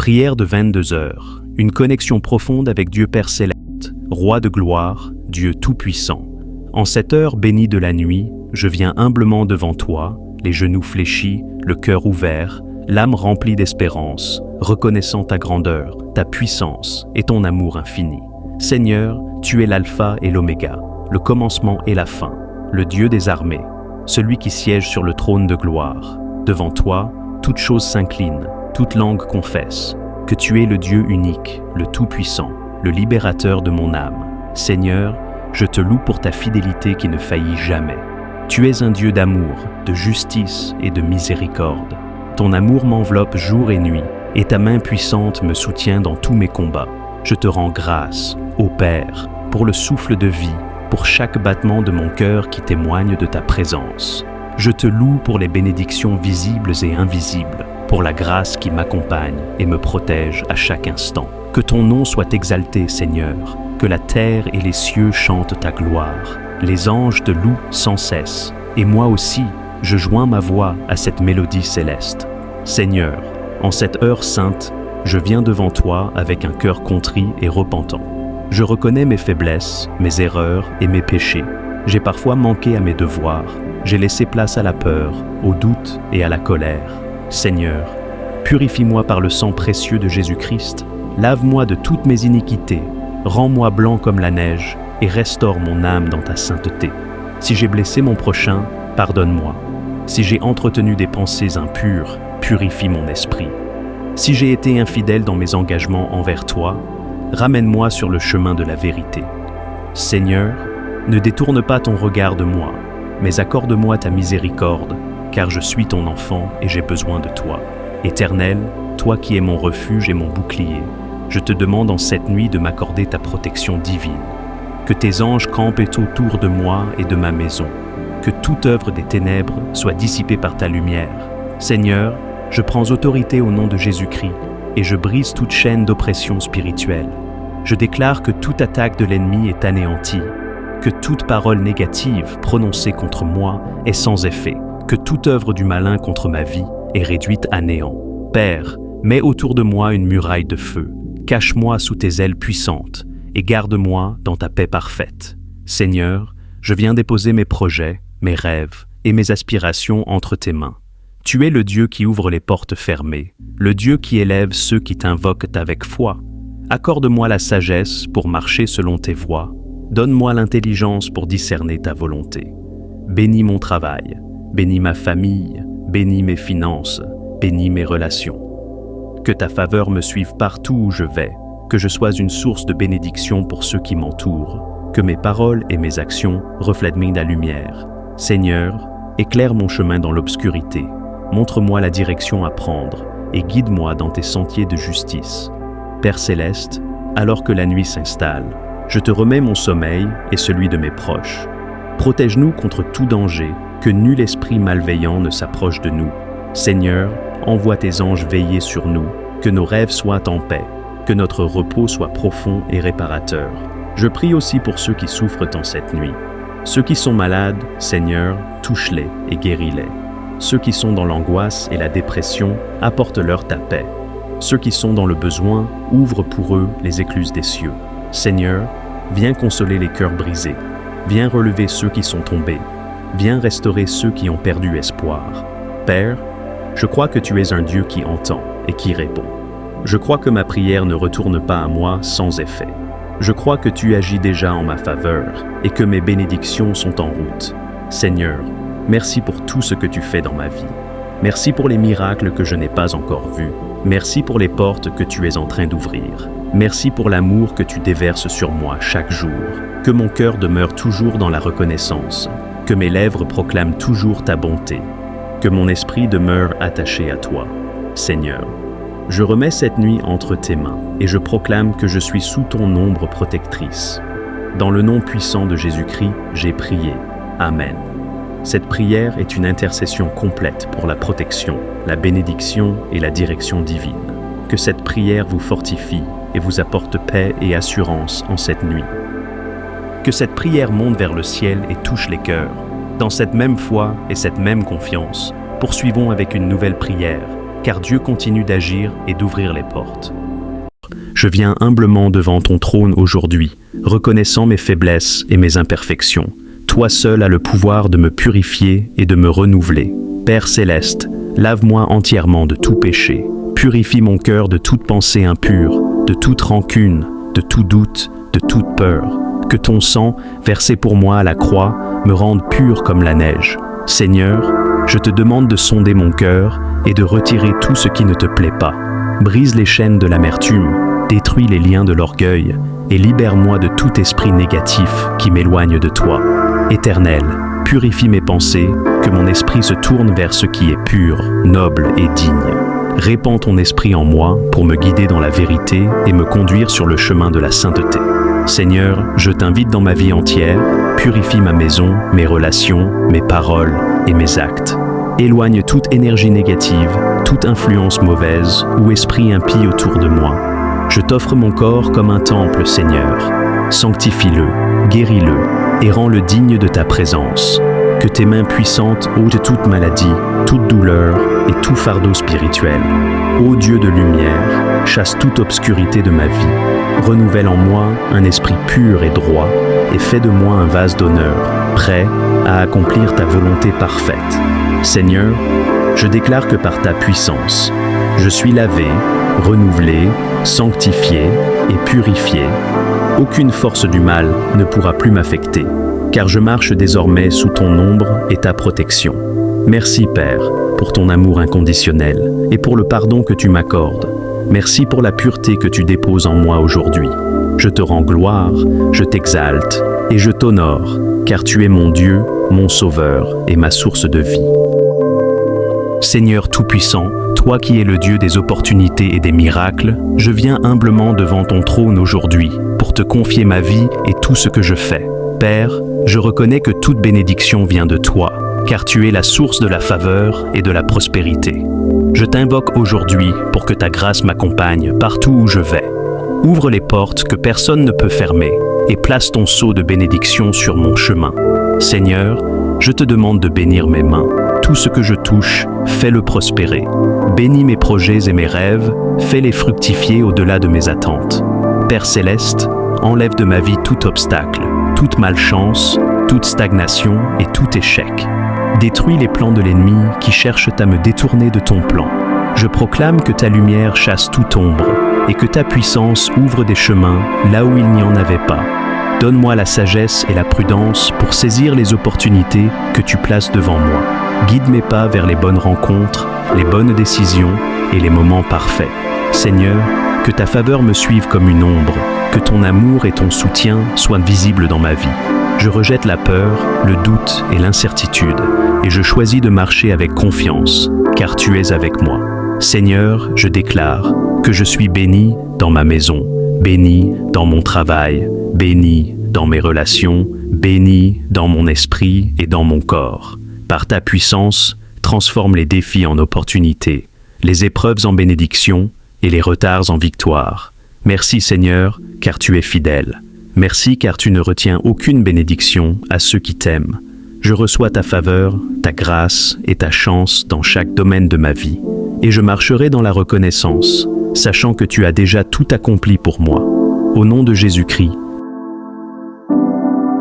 Prière de 22 heures, une connexion profonde avec Dieu Père Céleste, Roi de gloire, Dieu Tout-Puissant. En cette heure bénie de la nuit, je viens humblement devant toi, les genoux fléchis, le cœur ouvert, l'âme remplie d'espérance, reconnaissant ta grandeur, ta puissance et ton amour infini. Seigneur, tu es l'alpha et l'oméga, le commencement et la fin, le Dieu des armées, celui qui siège sur le trône de gloire. Devant toi, toute chose s'incline, toute langue confesse que tu es le Dieu unique, le Tout-Puissant, le libérateur de mon âme. Seigneur, je te loue pour ta fidélité qui ne faillit jamais. Tu es un Dieu d'amour, de justice et de miséricorde. Ton amour m'enveloppe jour et nuit, et ta main puissante me soutient dans tous mes combats. Je te rends grâce, ô Père, pour le souffle de vie, pour chaque battement de mon cœur qui témoigne de ta présence. Je te loue pour les bénédictions visibles et invisibles, pour la grâce qui m'accompagne et me protège à chaque instant. Que ton nom soit exalté, Seigneur, que la terre et les cieux chantent ta gloire. Les anges te louent sans cesse, et moi aussi, je joins ma voix à cette mélodie céleste. Seigneur, en cette heure sainte, je viens devant toi avec un cœur contrit et repentant. Je reconnais mes faiblesses, mes erreurs et mes péchés. J'ai parfois manqué à mes devoirs, j'ai laissé place à la peur, au doute et à la colère. Seigneur, purifie-moi par le sang précieux de Jésus-Christ, lave-moi de toutes mes iniquités, rends-moi blanc comme la neige et restaure mon âme dans ta sainteté. Si j'ai blessé mon prochain, pardonne-moi. Si j'ai entretenu des pensées impures, purifie mon esprit. Si j'ai été infidèle dans mes engagements envers toi, ramène-moi sur le chemin de la vérité. Seigneur, ne détourne pas ton regard de moi, mais accorde-moi ta miséricorde, car je suis ton enfant et j'ai besoin de toi. Éternel, toi qui es mon refuge et mon bouclier, je te demande en cette nuit de m'accorder ta protection divine. Que tes anges campent autour de moi et de ma maison. Que toute œuvre des ténèbres soit dissipée par ta lumière. Seigneur, je prends autorité au nom de Jésus-Christ et je brise toute chaîne d'oppression spirituelle. Je déclare que toute attaque de l'ennemi est anéantie, que toute parole négative prononcée contre moi est sans effet, que toute œuvre du malin contre ma vie est réduite à néant. Père, mets autour de moi une muraille de feu, cache-moi sous tes ailes puissantes et garde-moi dans ta paix parfaite. Seigneur, je viens déposer mes projets, mes rêves et mes aspirations entre tes mains. Tu es le Dieu qui ouvre les portes fermées, le Dieu qui élève ceux qui t'invoquent avec foi. Accorde-moi la sagesse pour marcher selon tes voies. Donne-moi l'intelligence pour discerner ta volonté. Bénis mon travail, bénis ma famille, bénis mes finances, bénis mes relations. Que ta faveur me suive partout où je vais, que je sois une source de bénédiction pour ceux qui m'entourent, que mes paroles et mes actions reflètent ta lumière. Seigneur, éclaire mon chemin dans l'obscurité, montre-moi la direction à prendre et guide-moi dans tes sentiers de justice. Père Céleste, alors que la nuit s'installe, je te remets mon sommeil et celui de mes proches. Protège-nous contre tout danger, que nul esprit malveillant ne s'approche de nous. Seigneur, envoie tes anges veiller sur nous, que nos rêves soient en paix, que notre repos soit profond et réparateur. Je prie aussi pour ceux qui souffrent en cette nuit. Ceux qui sont malades, Seigneur, touche-les et guéris-les. Ceux qui sont dans l'angoisse et la dépression, apporte-leur ta paix. Ceux qui sont dans le besoin, ouvre pour eux les écluses des cieux. Seigneur, viens consoler les cœurs brisés. Viens relever ceux qui sont tombés. Viens restaurer ceux qui ont perdu espoir. Père, je crois que tu es un Dieu qui entend et qui répond. Je crois que ma prière ne retourne pas à moi sans effet. Je crois que tu agis déjà en ma faveur et que mes bénédictions sont en route. Seigneur, merci pour tout ce que tu fais dans ma vie. Merci pour les miracles que je n'ai pas encore vus. Merci pour les portes que tu es en train d'ouvrir. Merci pour l'amour que tu déverses sur moi chaque jour. Que mon cœur demeure toujours dans la reconnaissance. Que mes lèvres proclament toujours ta bonté. Que mon esprit demeure attaché à toi. Seigneur, je remets cette nuit entre tes mains et je proclame que je suis sous ton ombre protectrice. Dans le nom puissant de Jésus-Christ, j'ai prié. Amen. Cette prière est une intercession complète pour la protection, la bénédiction et la direction divine. Que cette prière vous fortifie et vous apporte paix et assurance en cette nuit. Que cette prière monte vers le ciel et touche les cœurs. Dans cette même foi et cette même confiance, poursuivons avec une nouvelle prière. car Dieu continue d'agir et d'ouvrir les portes. Je viens humblement devant ton trône aujourd'hui, reconnaissant mes faiblesses et mes imperfections. Toi seul as le pouvoir de me purifier et de me renouveler. Père céleste, lave-moi entièrement de tout péché. Purifie mon cœur de toute pensée impure, de toute rancune, de tout doute, de toute peur. Que ton sang, versé pour moi à la croix, me rende pur comme la neige. Seigneur, je te demande de sonder mon cœur et de retirer tout ce qui ne te plaît pas. Brise les chaînes de l'amertume, détruis les liens de l'orgueil et libère-moi de tout esprit négatif qui m'éloigne de toi. Éternel, purifie mes pensées, que mon esprit se tourne vers ce qui est pur, noble et digne. Répands ton esprit en moi pour me guider dans la vérité et me conduire sur le chemin de la sainteté. Seigneur, je t'invite dans ma vie entière, purifie ma maison, mes relations, mes paroles et mes actes. Éloigne toute énergie négative, toute influence mauvaise ou esprit impie autour de moi. Je t'offre mon corps comme un temple, Seigneur. Sanctifie-le, guéris-le et rends-le digne de ta présence. Que tes mains puissantes ôtent toute maladie, toute douleur et tout fardeau spirituel. Ô Dieu de lumière, chasse toute obscurité de ma vie. Renouvelle en moi un esprit pur et droit et fais de moi un vase d'honneur, prêt à accomplir ta volonté parfaite. Seigneur, je déclare que par ta puissance, je suis lavé, renouvelé, sanctifié et purifié. Aucune force du mal ne pourra plus m'affecter, car je marche désormais sous ton ombre et ta protection. Merci Père, pour ton amour inconditionnel et pour le pardon que tu m'accordes. Merci pour la pureté que tu déposes en moi aujourd'hui. Je te rends gloire, je t'exalte et je t'honore, car tu es mon Dieu, mon Sauveur et ma source de vie. Seigneur Tout-Puissant, toi qui es le Dieu des opportunités et des miracles, je viens humblement devant ton trône aujourd'hui pour te confier ma vie et tout ce que je fais. Père, je reconnais que toute bénédiction vient de toi, car tu es la source de la faveur et de la prospérité. Je t'invoque aujourd'hui pour que ta grâce m'accompagne partout où je vais. Ouvre les portes que personne ne peut fermer et place ton sceau de bénédiction sur mon chemin. Seigneur, je te demande de bénir mes mains. Tout ce que je touche, fais-le prospérer. Bénis mes projets et mes rêves, fais-les fructifier au-delà de mes attentes. Père céleste, enlève de ma vie tout obstacle, toute malchance, toute stagnation et tout échec. Détruis les plans de l'ennemi qui cherchent à me détourner de ton plan. Je proclame que ta lumière chasse toute ombre et que ta puissance ouvre des chemins là où il n'y en avait pas. Donne-moi la sagesse et la prudence pour saisir les opportunités que tu places devant moi. Guide mes pas vers les bonnes rencontres, les bonnes décisions et les moments parfaits. Seigneur, que ta faveur me suive comme une ombre, que ton amour et ton soutien soient visibles dans ma vie. Je rejette la peur, le doute et l'incertitude, et je choisis de marcher avec confiance, car tu es avec moi. Seigneur, je déclare que je suis béni dans ma maison, béni dans mon travail, béni dans mes relations, béni dans mon esprit et dans mon corps. Par ta puissance, transforme les défis en opportunités, les épreuves en bénédictions et les retards en victoire. Merci Seigneur, car tu es fidèle. Merci car tu ne retiens aucune bénédiction à ceux qui t'aiment. Je reçois ta faveur, ta grâce et ta chance dans chaque domaine de ma vie. Et je marcherai dans la reconnaissance, sachant que tu as déjà tout accompli pour moi. Au nom de Jésus-Christ.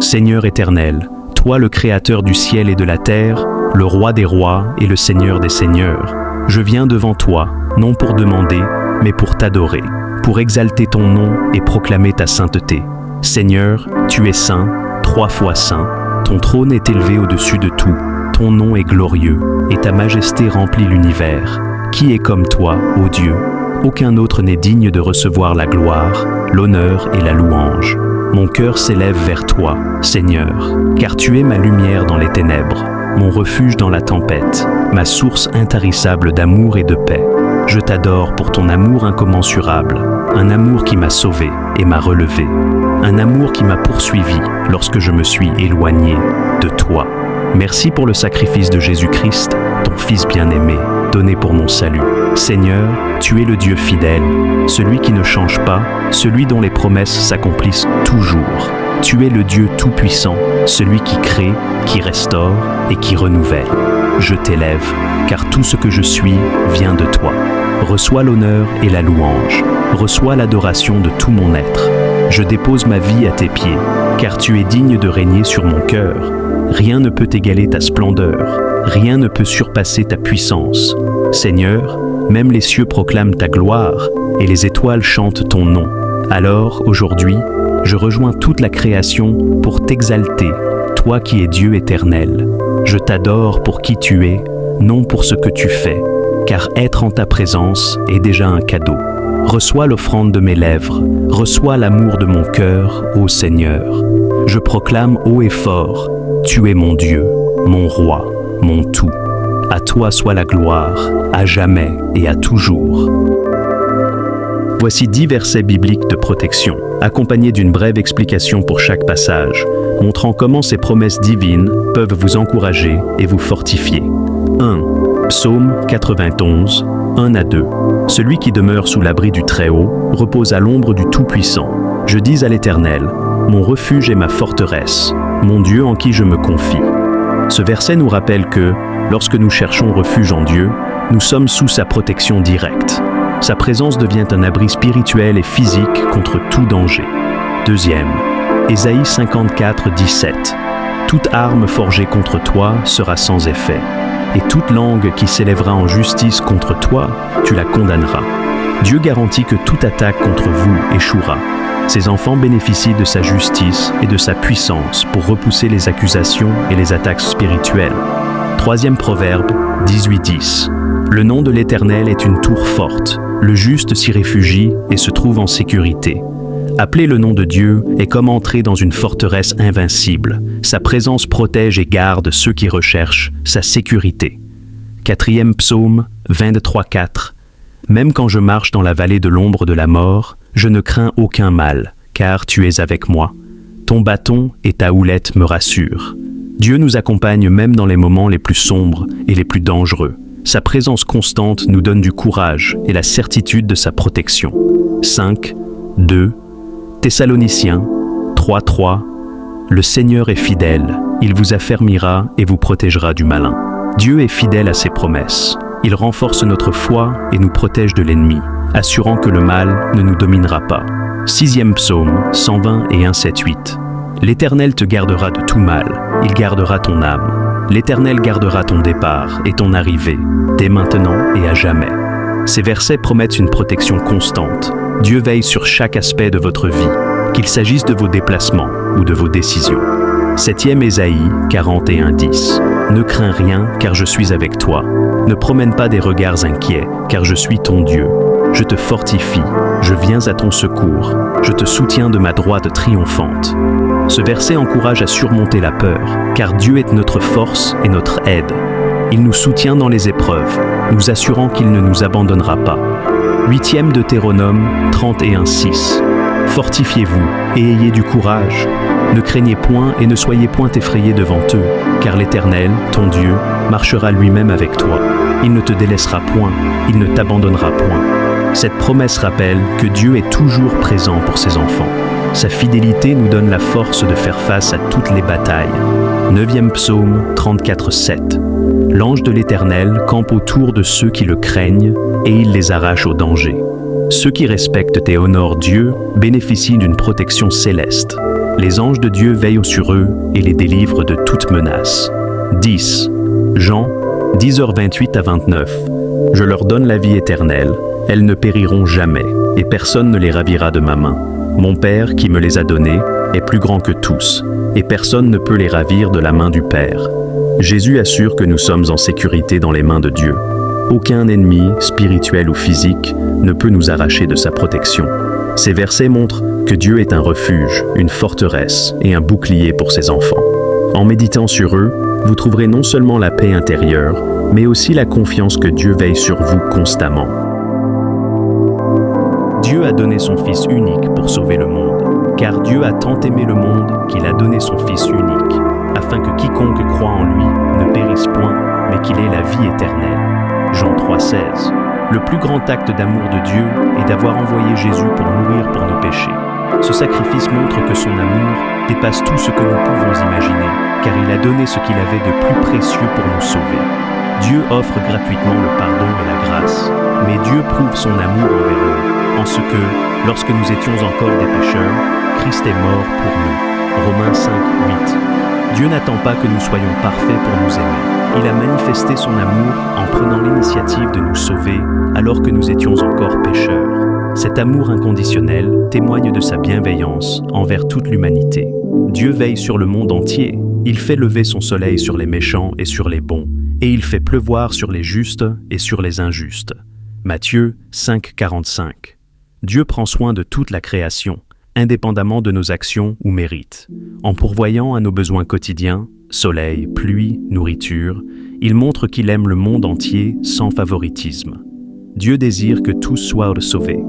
Seigneur éternel, toi le Créateur du ciel et de la terre, le Roi des rois et le Seigneur des seigneurs, je viens devant toi, non pour demander, mais pour t'adorer, pour exalter ton nom et proclamer ta sainteté. Seigneur, tu es saint, 3 fois saint, ton trône est élevé au-dessus de tout, ton nom est glorieux, et ta majesté remplit l'univers. Qui est comme toi, ô Dieu? Aucun autre n'est digne de recevoir la gloire, l'honneur et la louange. Mon cœur s'élève vers toi, Seigneur, car tu es ma lumière dans les ténèbres, mon refuge dans la tempête, ma source intarissable d'amour et de paix. Je t'adore pour ton amour incommensurable, un amour qui m'a sauvé et m'a relevé, un amour qui m'a poursuivi lorsque je me suis éloigné de toi. Merci pour le sacrifice de Jésus-Christ, ton Fils bien-aimé. donné pour mon salut. Seigneur, tu es le Dieu fidèle, celui qui ne change pas, celui dont les promesses s'accomplissent toujours. Tu es le Dieu tout-puissant, celui qui crée, qui restaure et qui renouvelle. Je t'élève, car tout ce que je suis vient de toi. Reçois l'honneur et la louange. Reçois l'adoration de tout mon être. Je dépose ma vie à tes pieds, car tu es digne de régner sur mon cœur. Rien ne peut égaler ta splendeur. Rien ne peut surpasser ta puissance. Seigneur, même les cieux proclament ta gloire, et les étoiles chantent ton nom. Alors, aujourd'hui, je rejoins toute la création pour t'exalter, toi qui es Dieu éternel. Je t'adore pour qui tu es, non pour ce que tu fais, car être en ta présence est déjà un cadeau. Reçois l'offrande de mes lèvres, reçois l'amour de mon cœur, ô Seigneur. Je proclame haut et fort, tu es mon Dieu, mon roi, mon tout. À toi soit la gloire, à jamais et à toujours. Voici 10 versets bibliques de protection, accompagnés d'une brève explication pour chaque passage, montrant comment ces promesses divines peuvent vous encourager et vous fortifier. 1. Psaume 91, 1 à 2. Celui qui demeure sous l'abri du Très-Haut repose à l'ombre du Tout-Puissant. Je dis à l'Éternel, mon refuge est ma forteresse, mon Dieu en qui je me confie. Ce verset nous rappelle que, lorsque nous cherchons refuge en Dieu, nous sommes sous sa protection directe. Sa présence devient un abri spirituel et physique contre tout danger. 2. Ésaïe 54, 17. Toute arme forgée contre toi sera sans effet, et toute langue qui s'élèvera en justice contre toi, tu la condamneras. Dieu garantit que toute attaque contre vous échouera. Ses enfants bénéficient de sa justice et de sa puissance pour repousser les accusations et les attaques spirituelles. 3. Proverbe 18:10. Le nom de l'Éternel est une tour forte. Le juste s'y réfugie et se trouve en sécurité. Appeler le nom de Dieu est comme entrer dans une forteresse invincible. Sa présence protège et garde ceux qui recherchent sa sécurité. 4. Psaume 23:4. Même quand je marche dans la vallée de l'ombre de la mort, je ne crains aucun mal, car tu es avec moi. Ton bâton et ta houlette me rassurent. Dieu nous accompagne même dans les moments les plus sombres et les plus dangereux. Sa présence constante nous donne du courage et la certitude de sa protection. 5, 2, Thessaloniciens 3:3. Le Seigneur est fidèle, il vous affermira et vous protégera du malin. Dieu est fidèle à ses promesses. Il renforce notre foi et nous protège de l'ennemi, assurant que le mal ne nous dominera pas. 6. Psaume 120 et 1:7-8. L'Éternel te gardera de tout mal, il gardera ton âme. L'Éternel gardera ton départ et ton arrivée, dès maintenant et à jamais. Ces versets promettent une protection constante. Dieu veille sur chaque aspect de votre vie, qu'il s'agisse de vos déplacements ou de vos décisions. 7. Ésaïe 41:10. Ne crains rien, car je suis avec toi. Ne promène pas des regards inquiets, car je suis ton Dieu. Je te fortifie, je viens à ton secours, je te soutiens de ma droite triomphante. Ce verset encourage à surmonter la peur, car Dieu est notre force et notre aide. Il nous soutient dans les épreuves, nous assurant qu'il ne nous abandonnera pas. 8. Deutéronome 31:6. Fortifiez-vous et ayez du courage. Ne craignez point et ne soyez point effrayés devant eux, car l'Éternel, ton Dieu, marchera lui-même avec toi. Il ne te délaissera point, il ne t'abandonnera point. Cette promesse rappelle que Dieu est toujours présent pour ses enfants. Sa fidélité nous donne la force de faire face à toutes les batailles. 9. Psaume 34:7. L'ange de l'Éternel campe autour de ceux qui le craignent et il les arrache au danger. Ceux qui respectent et honorent Dieu bénéficient d'une protection céleste. Les anges de Dieu veillent sur eux et les délivrent de toute menace. 10. Jean 10h28-29. Je leur donne la vie éternelle, elles ne périront jamais, et personne ne les ravira de ma main. Mon Père, qui me les a donnés, est plus grand que tous, et personne ne peut les ravir de la main du Père. Jésus assure que nous sommes en sécurité dans les mains de Dieu. Aucun ennemi, spirituel ou physique, ne peut nous arracher de sa protection. Ces versets montrent que Dieu est un refuge, une forteresse et un bouclier pour ses enfants. En méditant sur eux, vous trouverez non seulement la paix intérieure, mais aussi la confiance que Dieu veille sur vous constamment. Dieu a donné son Fils unique pour sauver le monde, car Dieu a tant aimé le monde qu'il a donné son Fils unique, afin que quiconque croit en lui ne périsse point, mais qu'il ait la vie éternelle. Jean 3,16. Le plus grand acte d'amour de Dieu est d'avoir envoyé Jésus pour mourir pour nos péchés. Ce sacrifice montre que son amour dépasse tout ce que nous pouvons imaginer, car il a donné ce qu'il avait de plus précieux pour nous sauver. Dieu offre gratuitement le pardon et la grâce, mais Dieu prouve son amour envers nous, en ce que, lorsque nous étions encore des pécheurs, Christ est mort pour nous. Romains 5,8. Dieu n'attend pas que nous soyons parfaits pour nous aimer. Il a manifesté son amour en prenant l'initiative de nous sauver alors que nous étions encore pécheurs. Cet amour inconditionnel témoigne de sa bienveillance envers toute l'humanité. Dieu veille sur le monde entier. Il fait lever son soleil sur les méchants et sur les bons, et il fait pleuvoir sur les justes et sur les injustes. Matthieu 5,45. Dieu prend soin de toute la création, indépendamment de nos actions ou mérites. En pourvoyant à nos besoins quotidiens, soleil, pluie, nourriture, il montre qu'il aime le monde entier sans favoritisme. Dieu désire que tous soient sauvés.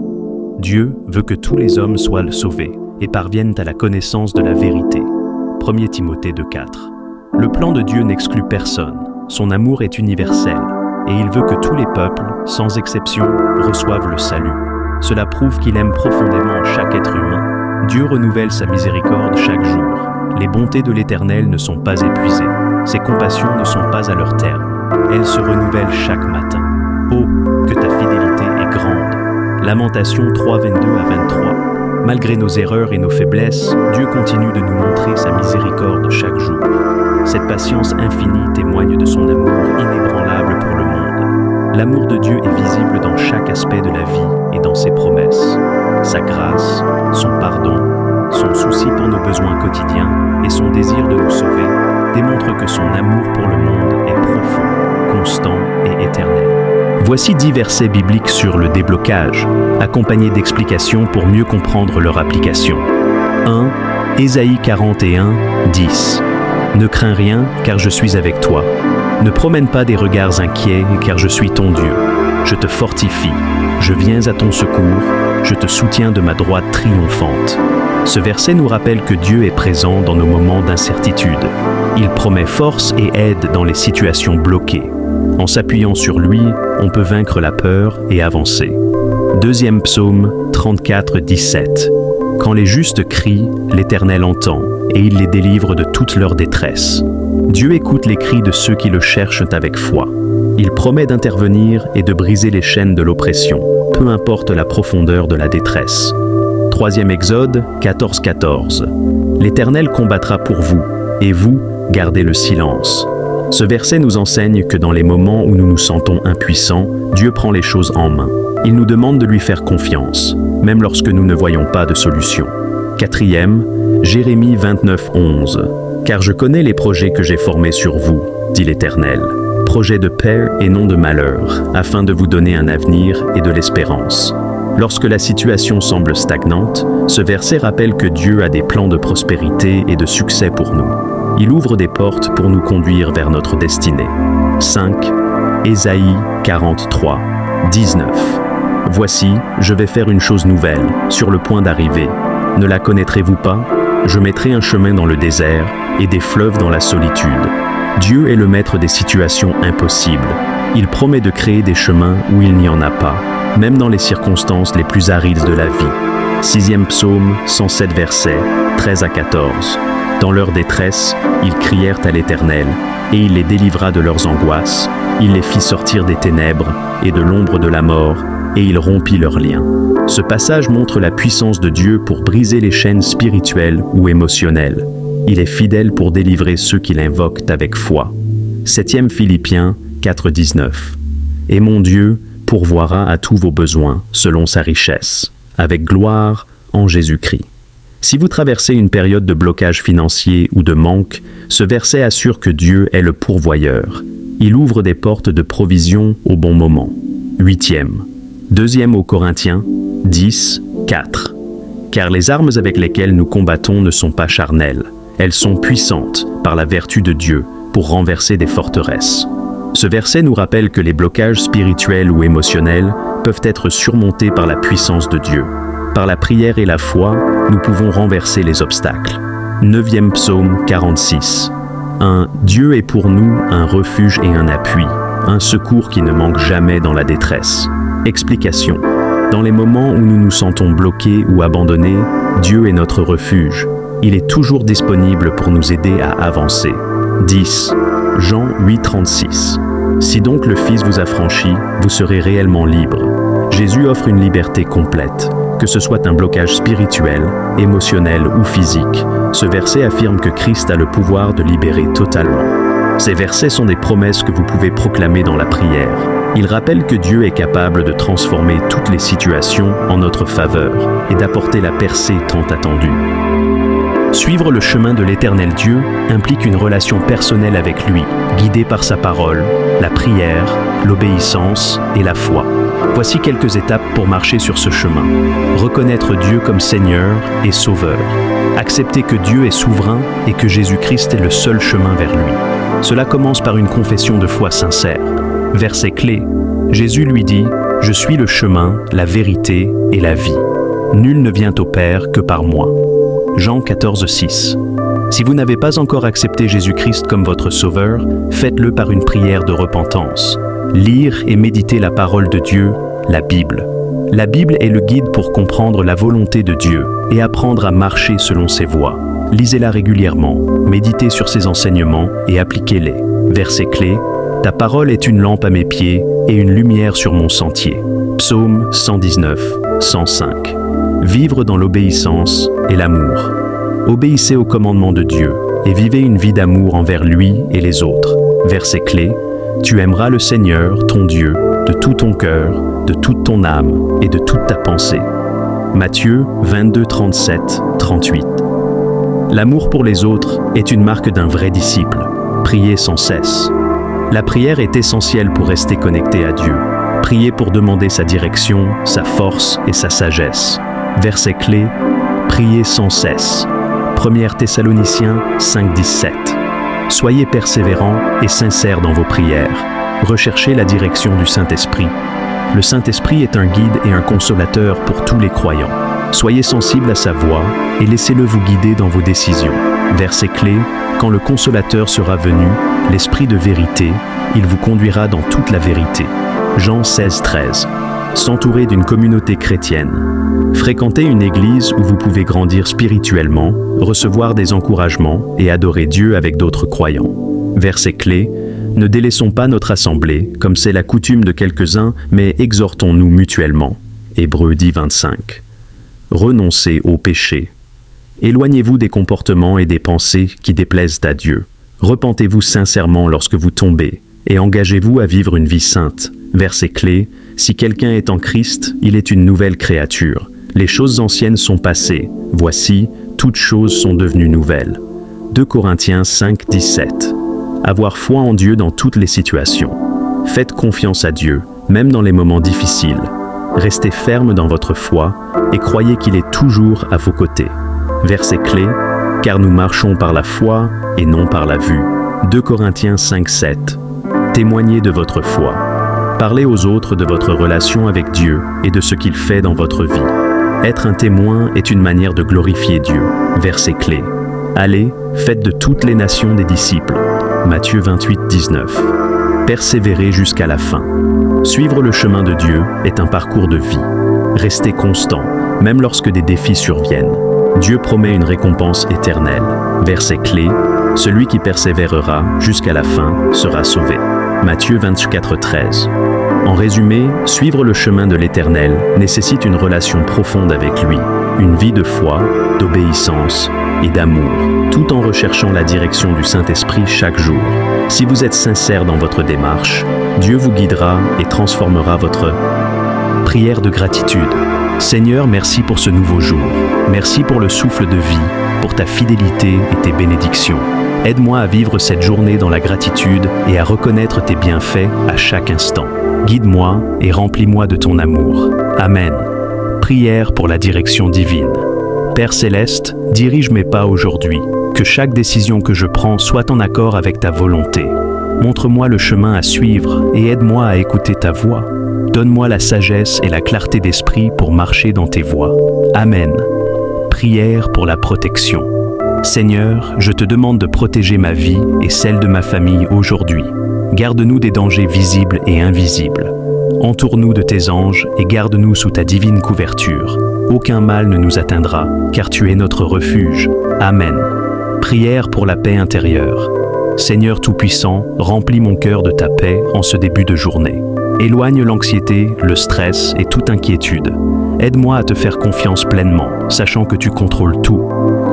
Dieu veut que tous les hommes soient sauvés et parviennent à la connaissance de la vérité. 1 Timothée 2,4. Le plan de Dieu n'exclut personne. Son amour est universel et il veut que tous les peuples, sans exception, reçoivent le salut. Cela prouve qu'il aime profondément chaque être humain. Dieu renouvelle sa miséricorde chaque jour. Les bontés de l'Éternel ne sont pas épuisées. Ses compassions ne sont pas à leur terme. Elles se renouvellent chaque matin. Oh, que ta fidélité est grande. Lamentations 3:22-23. Malgré nos erreurs et nos faiblesses, Dieu continue de nous montrer sa miséricorde chaque jour. Cette patience infinie témoigne de son amour inébranlable pour le monde. L'amour de Dieu est visible dans chaque aspect de la vie et dans ses promesses. Sa grâce, son pardon, son souci pour nos besoins quotidiens et son désir de nous sauver démontrent que son amour pour le monde est profond, constant et éternel. Voici 10 versets bibliques sur le déblocage, accompagnés d'explications pour mieux comprendre leur application. 1. Ésaïe 41:10. Ne crains rien, car je suis avec toi. Ne promène pas des regards inquiets, car je suis ton Dieu. Je te fortifie, je viens à ton secours, je te soutiens de ma droite triomphante. Ce verset nous rappelle que Dieu est présent dans nos moments d'incertitude. Il promet force et aide dans les situations bloquées. En s'appuyant sur lui, on peut vaincre la peur et avancer. Deuxième psaume 34:17. Quand les justes crient, l'Éternel entend, et il les délivre de toute leur détresse. Dieu écoute les cris de ceux qui le cherchent avec foi. Il promet d'intervenir et de briser les chaînes de l'oppression, peu importe la profondeur de la détresse. Troisième Exode 14:14. L'Éternel combattra pour vous, et vous, gardez le silence. Ce verset nous enseigne que dans les moments où nous nous sentons impuissants, Dieu prend les choses en main. Il nous demande de lui faire confiance, même lorsque nous ne voyons pas de solution. Quatrième, Jérémie 29:11. Car je connais les projets que j'ai formés sur vous, dit l'Éternel, projets de paix et non de malheur, afin de vous donner un avenir et de l'espérance. Lorsque la situation semble stagnante, ce verset rappelle que Dieu a des plans de prospérité et de succès pour nous. Il ouvre des portes pour nous conduire vers notre destinée. 5. Ésaïe 43:19. Voici, je vais faire une chose nouvelle, sur le point d'arriver. Ne la connaîtrez-vous pas? Je mettrai un chemin dans le désert et des fleuves dans la solitude. Dieu est le maître des situations impossibles. Il promet de créer des chemins où il n'y en a pas, même dans les circonstances les plus arides de la vie. 6e psaume, 107 versets, 13-14. Dans leur détresse, ils crièrent à l'Éternel, et il les délivra de leurs angoisses. Il les fit sortir des ténèbres et de l'ombre de la mort, et il rompit leurs liens. Ce passage montre la puissance de Dieu pour briser les chaînes spirituelles ou émotionnelles. Il est fidèle pour délivrer ceux qui l'invoquent avec foi. 7e Philippiens 4:19. Et mon Dieu pourvoira à tous vos besoins selon sa richesse, avec gloire en Jésus-Christ. Si vous traversez une période de blocage financier ou de manque, ce verset assure que Dieu est le pourvoyeur. Il ouvre des portes de provision au bon moment. 8e. 2e aux Corinthiens 10:4. Car les armes avec lesquelles nous combattons ne sont pas charnelles. Elles sont puissantes par la vertu de Dieu pour renverser des forteresses. Ce verset nous rappelle que les blocages spirituels ou émotionnels peuvent être surmontés par la puissance de Dieu. Par la prière et la foi, nous pouvons renverser les obstacles. 9e psaume 46. Dieu est pour nous un refuge et un appui, un secours qui ne manque jamais dans la détresse. Explication. Dans les moments où nous nous sentons bloqués ou abandonnés, Dieu est notre refuge. Il est toujours disponible pour nous aider à avancer. 10. Jean 8,36. Si donc le Fils vous a franchi, vous serez réellement libre. Jésus offre une liberté complète. Que ce soit un blocage spirituel, émotionnel ou physique, ce verset affirme que Christ a le pouvoir de libérer totalement. Ces versets sont des promesses que vous pouvez proclamer dans la prière. Ils rappellent que Dieu est capable de transformer toutes les situations en notre faveur et d'apporter la percée tant attendue. Suivre le chemin de l'Éternel Dieu implique une relation personnelle avec lui, guidée par sa parole, la prière, l'obéissance et la foi. Voici quelques étapes pour marcher sur ce chemin. Reconnaître Dieu comme Seigneur et Sauveur. Accepter que Dieu est souverain et que Jésus-Christ est le seul chemin vers lui. Cela commence par une confession de foi sincère. Verset clé. Jésus lui dit « Je suis le chemin, la vérité et la vie. Nul ne vient au Père que par moi. » Jean 14,6. Si vous n'avez pas encore accepté Jésus-Christ comme votre Sauveur, faites-le par une prière de repentance. Lire et méditer la parole de Dieu, la Bible. La Bible est le guide pour comprendre la volonté de Dieu et apprendre à marcher selon ses voies. Lisez-la régulièrement, méditez sur ses enseignements et appliquez-les. Verset clé. Ta parole est une lampe à mes pieds et une lumière sur mon sentier. Psaume 119, 105. Vivre dans l'obéissance et l'amour. Obéissez aux commandements de Dieu et vivez une vie d'amour envers lui et les autres. Verset clé. Tu aimeras le Seigneur, ton Dieu, de tout ton cœur, de toute ton âme et de toute ta pensée. Matthieu 22, 37, 38. L'amour pour les autres est une marque d'un vrai disciple. Priez sans cesse. La prière est essentielle pour rester connecté à Dieu. Priez pour demander sa direction, sa force et sa sagesse. Verset clé, priez sans cesse. 1 Thessaloniciens 5, 17. Soyez persévérants et sincères dans vos prières. Recherchez la direction du Saint-Esprit. Le Saint-Esprit est un guide et un consolateur pour tous les croyants. Soyez sensibles à sa voix et laissez-le vous guider dans vos décisions. Verset clé, quand le consolateur sera venu, l'Esprit de vérité, il vous conduira dans toute la vérité. Jean 16, 13. S'entourer d'une communauté chrétienne. Fréquenter une église où vous pouvez grandir spirituellement, recevoir des encouragements et adorer Dieu avec d'autres croyants. Verset clé, ne délaissons pas notre assemblée, comme c'est la coutume de quelques-uns, mais exhortons-nous mutuellement. Hébreux 10, 25. Renoncez au péché. Éloignez-vous des comportements et des pensées qui déplaisent à Dieu. Repentez-vous sincèrement lorsque vous tombez et engagez-vous à vivre une vie sainte. Verset clé, si quelqu'un est en Christ, il est une nouvelle créature. Les choses anciennes sont passées. Voici, toutes choses sont devenues nouvelles. 2 Corinthiens 5, 17. Avoir foi en Dieu dans toutes les situations. Faites confiance à Dieu, même dans les moments difficiles. Restez ferme dans votre foi et croyez qu'il est toujours à vos côtés. Verset clé, car nous marchons par la foi et non par la vue. 2 Corinthiens 5, 7. Témoignez de votre foi. Parlez aux autres de votre relation avec Dieu et de ce qu'il fait dans votre vie. Être un témoin est une manière de glorifier Dieu. Verset clé. Allez, faites de toutes les nations des disciples. Matthieu 28, 19. Persévérez jusqu'à la fin. Suivre le chemin de Dieu est un parcours de vie. Restez constant, même lorsque des défis surviennent. Dieu promet une récompense éternelle. Verset clé. Celui qui persévérera jusqu'à la fin sera sauvé. Matthieu 24, 13. En résumé, suivre le chemin de l'Éternel nécessite une relation profonde avec lui, une vie de foi, d'obéissance et d'amour, tout en recherchant la direction du Saint-Esprit chaque jour. Si vous êtes sincère dans votre démarche, Dieu vous guidera et transformera votre prière de gratitude. Seigneur, merci pour ce nouveau jour. Merci pour le souffle de vie, pour ta fidélité et tes bénédictions. Aide-moi à vivre cette journée dans la gratitude et à reconnaître tes bienfaits à chaque instant. Guide-moi et remplis-moi de ton amour. Amen. Prière pour la direction divine. Père Céleste, dirige mes pas aujourd'hui. Que chaque décision que je prends soit en accord avec ta volonté. Montre-moi le chemin à suivre et aide-moi à écouter ta voix. Donne-moi la sagesse et la clarté d'esprit pour marcher dans tes voies. Amen. Prière pour la protection. Seigneur, je te demande de protéger ma vie et celle de ma famille aujourd'hui. garde-nous des dangers visibles et invisibles. Entoure-nous de tes anges et garde-nous sous ta divine couverture. Aucun mal ne nous atteindra, car tu es notre refuge. Amen. Prière pour la paix intérieure. Seigneur Tout-Puissant, remplis mon cœur de ta paix en ce début de journée. Éloigne l'anxiété, le stress et toute inquiétude. Aide-moi à te faire confiance pleinement, sachant que tu contrôles tout.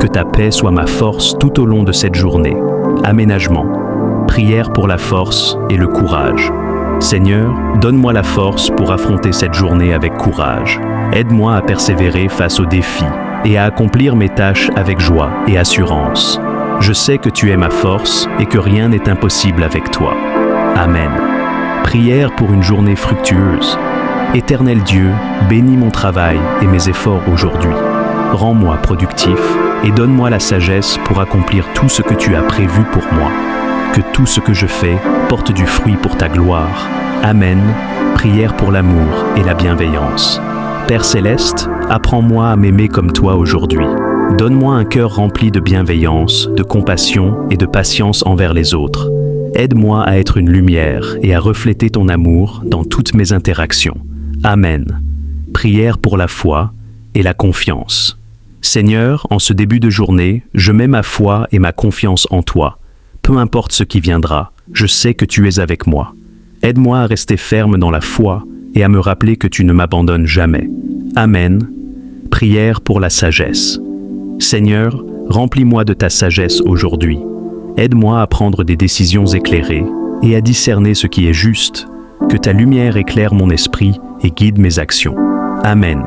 Que ta paix soit ma force tout au long de cette journée. Aménagement. Prière pour la force et le courage. Seigneur, donne-moi la force pour affronter cette journée avec courage. Aide-moi à persévérer face aux défis et à accomplir mes tâches avec joie et assurance. Je sais que tu es ma force et que rien n'est impossible avec toi. Amen. Prière pour une journée fructueuse. Éternel Dieu, bénis mon travail et mes efforts aujourd'hui. Rends-moi productif et donne-moi la sagesse pour accomplir tout ce que tu as prévu pour moi. Que tout ce que je fais porte du fruit pour ta gloire. Amen. Prière pour l'amour et la bienveillance. Père Céleste, apprends-moi à m'aimer comme toi aujourd'hui. Donne-moi un cœur rempli de bienveillance, de compassion et de patience envers les autres. Aide-moi à être une lumière et à refléter ton amour dans toutes mes interactions. Amen. Prière pour la foi et la confiance. Seigneur, en ce début de journée, je mets ma foi et ma confiance en toi. Peu importe ce qui viendra, je sais que tu es avec moi. Aide-moi à rester ferme dans la foi et à me rappeler que tu ne m'abandonnes jamais. Amen. Prière pour la sagesse. Seigneur, remplis-moi de ta sagesse aujourd'hui. Aide-moi à prendre des décisions éclairées et à discerner ce qui est juste. Que ta lumière éclaire mon esprit et guide mes actions. Amen.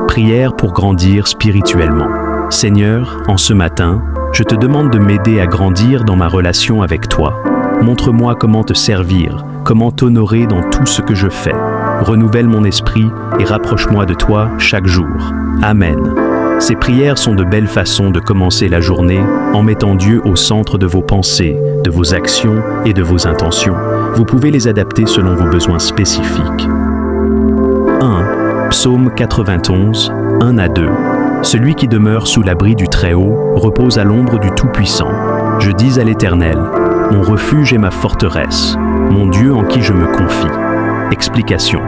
Prière pour grandir spirituellement. Seigneur, en ce matin, je te demande de m'aider à grandir dans ma relation avec toi. Montre-moi comment te servir, comment t'honorer dans tout ce que je fais. Renouvelle mon esprit et rapproche-moi de toi chaque jour. Amen. Ces prières sont de belles façons de commencer la journée en mettant Dieu au centre de vos pensées, de vos actions et de vos intentions. Vous pouvez les adapter selon vos besoins spécifiques. 1. Psaume 91, 1 à 2. Celui qui demeure sous l'abri du Très-Haut repose à l'ombre du Tout-Puissant. Je dis à l'Éternel, mon refuge et ma forteresse, mon Dieu en qui je me confie. Explication.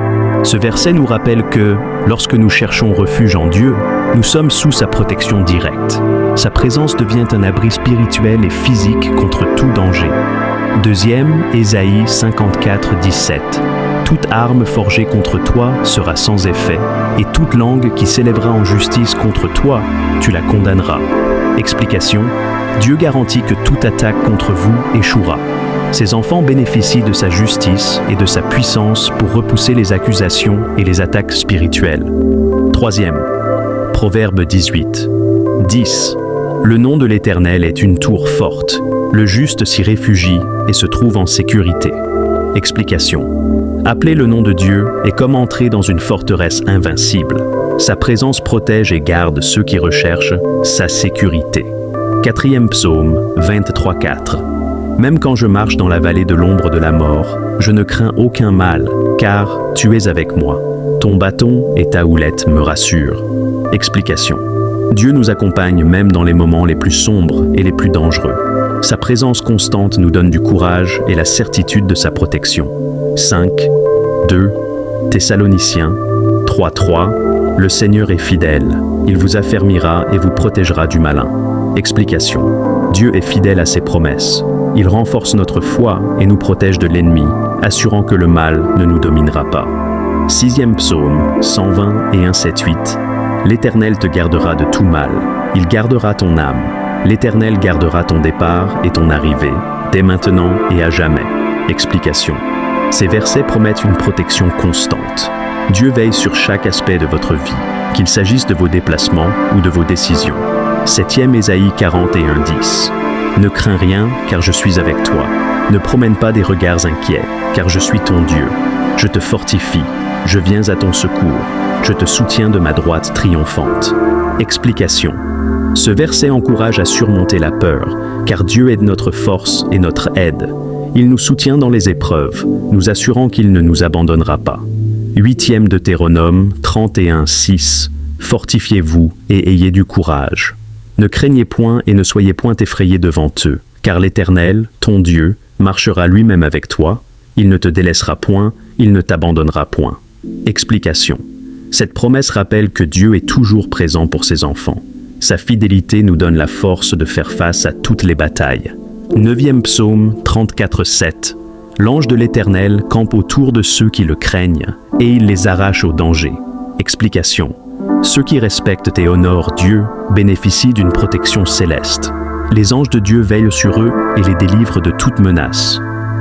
Ce verset nous rappelle que, lorsque nous cherchons refuge en Dieu, nous sommes sous sa protection directe. Sa présence devient un abri spirituel et physique contre tout danger. 2e, Ésaïe 54, 17. Toute arme forgée contre toi sera sans effet, et toute langue qui s'élèvera en justice contre toi, tu la condamneras. Explication. Dieu garantit que toute attaque contre vous échouera. Ses enfants bénéficient de sa justice et de sa puissance pour repousser les accusations et les attaques spirituelles. 3e, Proverbe 18, 10. Le nom de l'Éternel est une tour forte. Le juste s'y réfugie et se trouve en sécurité. Explication. Appeler le nom de Dieu est comme entrer dans une forteresse invincible. Sa présence protège et garde ceux qui recherchent sa sécurité. 4e psaume, 23, 4. Même quand je marche dans la vallée de l'ombre de la mort, je ne crains aucun mal, car tu es avec moi. Ton bâton et ta houlette me rassurent. Explication. Dieu nous accompagne même dans les moments les plus sombres et les plus dangereux. Sa présence constante nous donne du courage et la certitude de sa protection. 5, 2, Thessaloniciens 3, 3. Le Seigneur est fidèle. Il vous affermira et vous protégera du malin. Explication. Dieu est fidèle à ses promesses. Il renforce notre foi et nous protège de l'ennemi, assurant que le mal ne nous dominera pas. 6e psaume, 120 et 1, 7, 8. L'Éternel te gardera de tout mal. Il gardera ton âme. L'Éternel gardera ton départ et ton arrivée, dès maintenant et à jamais. Explication. Ces versets promettent une protection constante. Dieu veille sur chaque aspect de votre vie, qu'il s'agisse de vos déplacements ou de vos décisions. 7e Ésaïe 41, 10. Ne crains rien, car je suis avec toi. Ne promène pas des regards inquiets, car je suis ton Dieu. Je te fortifie, je viens à ton secours. Je te soutiens de ma droite triomphante. Explication. Ce verset encourage à surmonter la peur, car Dieu est notre force et notre aide. Il nous soutient dans les épreuves, nous assurant qu'il ne nous abandonnera pas. 8e Deutéronome 31, 6. Fortifiez-vous et ayez du courage. Ne craignez point et ne soyez point effrayés devant eux, car l'Éternel, ton Dieu, marchera lui-même avec toi. Il ne te délaissera point, il ne t'abandonnera point. Explication. Cette promesse rappelle que Dieu est toujours présent pour ses enfants. Sa fidélité nous donne la force de faire face à toutes les batailles. 9e psaume 34:7. L'ange de l'Éternel campe autour de ceux qui le craignent, et il les arrache au danger. Explication. Ceux qui respectent et honorent Dieu bénéficient d'une protection céleste. Les anges de Dieu veillent sur eux et les délivrent de toute menace.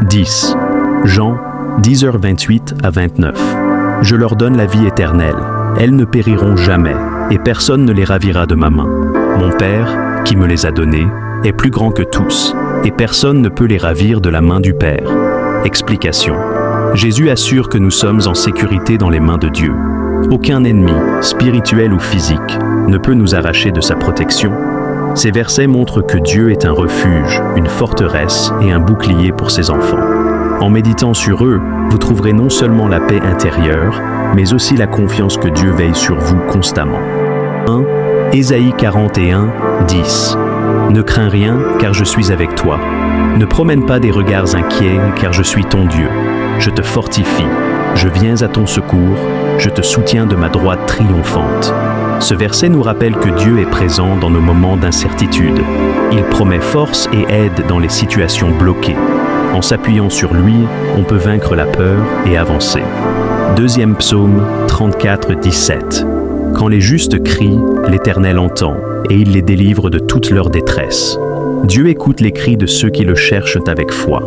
10. Jean 10h28 à 29. Je leur donne la vie éternelle. Elles ne périront jamais, et personne ne les ravira de ma main. Mon Père, qui me les a donnés, est plus grand que tous, et personne ne peut les ravir de la main du Père. Explication. Jésus assure que nous sommes en sécurité dans les mains de Dieu. Aucun ennemi, spirituel ou physique, ne peut nous arracher de sa protection. Ces versets montrent que Dieu est un refuge, une forteresse et un bouclier pour ses enfants. En méditant sur eux, vous trouverez non seulement la paix intérieure, mais aussi la confiance que Dieu veille sur vous constamment. 1. Ésaïe 41:10. Ne crains rien, car je suis avec toi. Ne promène pas des regards inquiets, car je suis ton Dieu. Je te fortifie, je viens à ton secours, je te soutiens de ma droite triomphante. Ce verset nous rappelle que Dieu est présent dans nos moments d'incertitude. Il promet force et aide dans les situations bloquées. En s'appuyant sur lui, on peut vaincre la peur et avancer. 2e psaume 34:17. Quand les justes crient, l'Éternel entend, et il les délivre de toute leur détresse. Dieu écoute les cris de ceux qui le cherchent avec foi.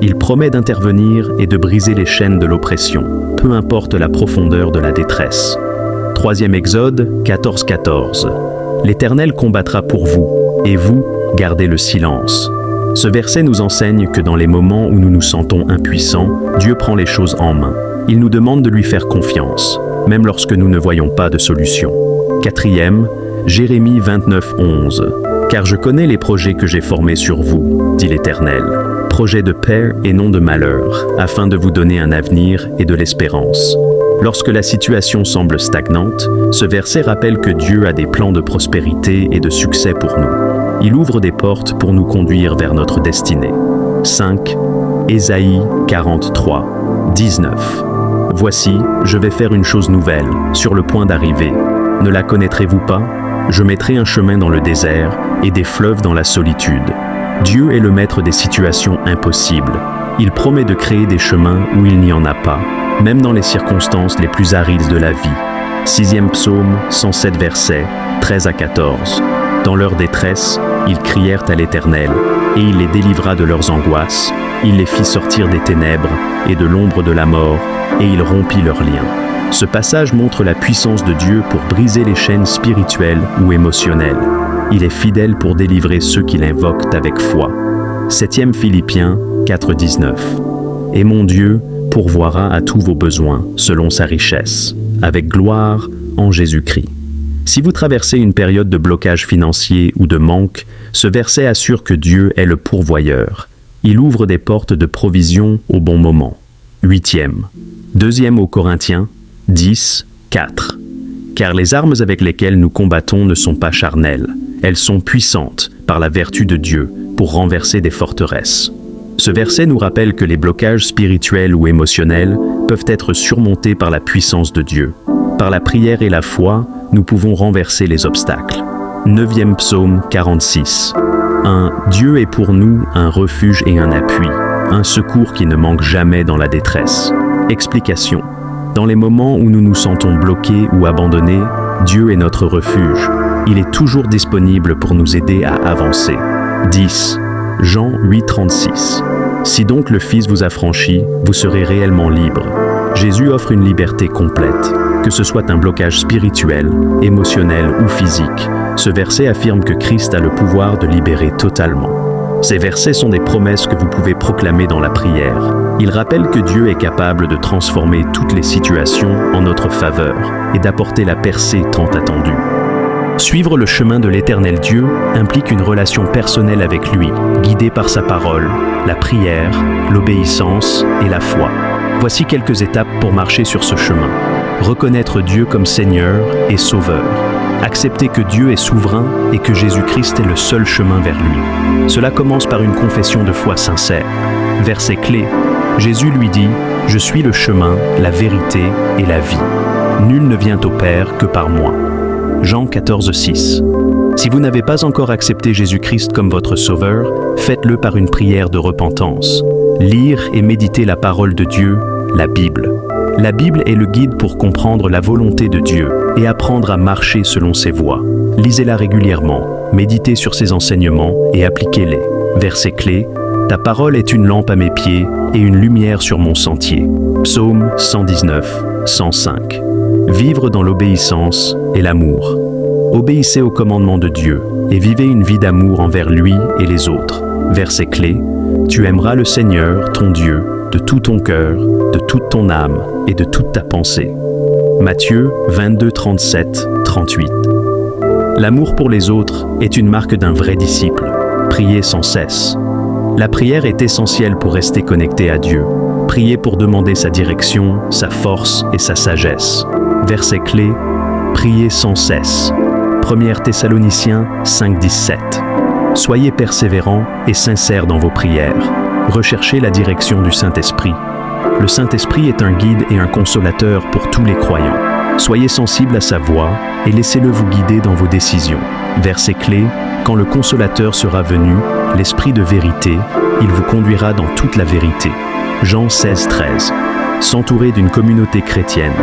Il promet d'intervenir et de briser les chaînes de l'oppression, peu importe la profondeur de la détresse. 3e Exode 14:14. L'Éternel combattra pour vous, et vous, gardez le silence. Ce verset nous enseigne que dans les moments où nous nous sentons impuissants, Dieu prend les choses en main. Il nous demande de lui faire confiance, même lorsque nous ne voyons pas de solution. 4e, Jérémie 29:11. Car je connais les projets que j'ai formés sur vous, dit l'Éternel. Projets de paix et non de malheur, afin de vous donner un avenir et de l'espérance. Lorsque la situation semble stagnante, ce verset rappelle que Dieu a des plans de prospérité et de succès pour nous. Il ouvre des portes pour nous conduire vers notre destinée. 5. Ésaïe 43:19. Voici, je vais faire une chose nouvelle, sur le point d'arriver. Ne la connaîtrez-vous pas? Je mettrai un chemin dans le désert et des fleuves dans la solitude. Dieu est le maître des situations impossibles. Il promet de créer des chemins où il n'y en a pas, même dans les circonstances les plus arides de la vie. 6e psaume 107 versets 13 à 14. Dans leur détresse, ils crièrent à l'Éternel, et il les délivra de leurs angoisses. Il les fit sortir des ténèbres et de l'ombre de la mort, et il rompit leurs liens. Ce passage montre la puissance de Dieu pour briser les chaînes spirituelles ou émotionnelles. Il est fidèle pour délivrer ceux qui l'invoquent avec foi. 7e Philippiens 4:19. Et mon Dieu pourvoira à tous vos besoins selon sa richesse, avec gloire en Jésus-Christ. Si vous traversez une période de blocage financier ou de manque, ce verset assure que Dieu est le pourvoyeur. Il ouvre des portes de provision au bon moment. 8e. 2e aux Corinthiens 10:4. Car les armes avec lesquelles nous combattons ne sont pas charnelles. Elles sont puissantes par la vertu de Dieu pour renverser des forteresses. Ce verset nous rappelle que les blocages spirituels ou émotionnels peuvent être surmontés par la puissance de Dieu. Par la prière et la foi, nous pouvons renverser les obstacles. 9e psaume 46. Dieu est pour nous un refuge et un appui, un secours qui ne manque jamais dans la détresse. Explication. Dans les moments où nous nous sentons bloqués ou abandonnés, Dieu est notre refuge. Il est toujours disponible pour nous aider à avancer. 10. Jean 8:36. Si donc le Fils vous affranchit, vous serez réellement libre. Jésus offre une liberté complète. Que ce soit un blocage spirituel, émotionnel ou physique, ce verset affirme que Christ a le pouvoir de libérer totalement. Ces versets sont des promesses que vous pouvez proclamer dans la prière. Ils rappellent que Dieu est capable de transformer toutes les situations en notre faveur et d'apporter la percée tant attendue. Suivre le chemin de l'Éternel Dieu implique une relation personnelle avec lui, guidée par sa parole, la prière, l'obéissance et la foi. Voici quelques étapes pour marcher sur ce chemin. Reconnaître Dieu comme Seigneur et Sauveur. Accepter que Dieu est souverain et que Jésus-Christ est le seul chemin vers lui. Cela commence par une confession de foi sincère. Verset clé. Jésus lui dit, « Je suis le chemin, la vérité et la vie. Nul ne vient au Père que par moi. » Jean 14, 6. Si vous n'avez pas encore accepté Jésus-Christ comme votre sauveur, faites-le par une prière de repentance. Lire et méditer la parole de Dieu, la Bible. La Bible est le guide pour comprendre la volonté de Dieu et apprendre à marcher selon ses voies. Lisez-la régulièrement, méditez sur ses enseignements et appliquez-les. Verset clé, ta parole est une lampe à mes pieds et une lumière sur mon sentier. Psaume 119, 105. Vivre dans l'obéissance et l'amour. Obéissez aux commandements de Dieu et vivez une vie d'amour envers lui et les autres. Verset clé, tu aimeras le Seigneur, ton Dieu, de tout ton cœur, de toute ton âme et de toute ta pensée. Matthieu 22, 37, 38. L'amour pour les autres est une marque d'un vrai disciple. Priez sans cesse. La prière est essentielle pour rester connecté à Dieu. Priez pour demander sa direction, sa force et sa sagesse. Verset clé, priez sans cesse. 1 Thessaloniciens 5, 17. Soyez persévérants et sincères dans vos prières. Recherchez la direction du Saint-Esprit. Le Saint-Esprit est un guide et un consolateur pour tous les croyants. Soyez sensibles à sa voix et laissez-le vous guider dans vos décisions. Verset clé, quand le consolateur sera venu, l'Esprit de vérité, il vous conduira dans toute la vérité. Jean 16, 13. S'entourer d'une communauté chrétienne.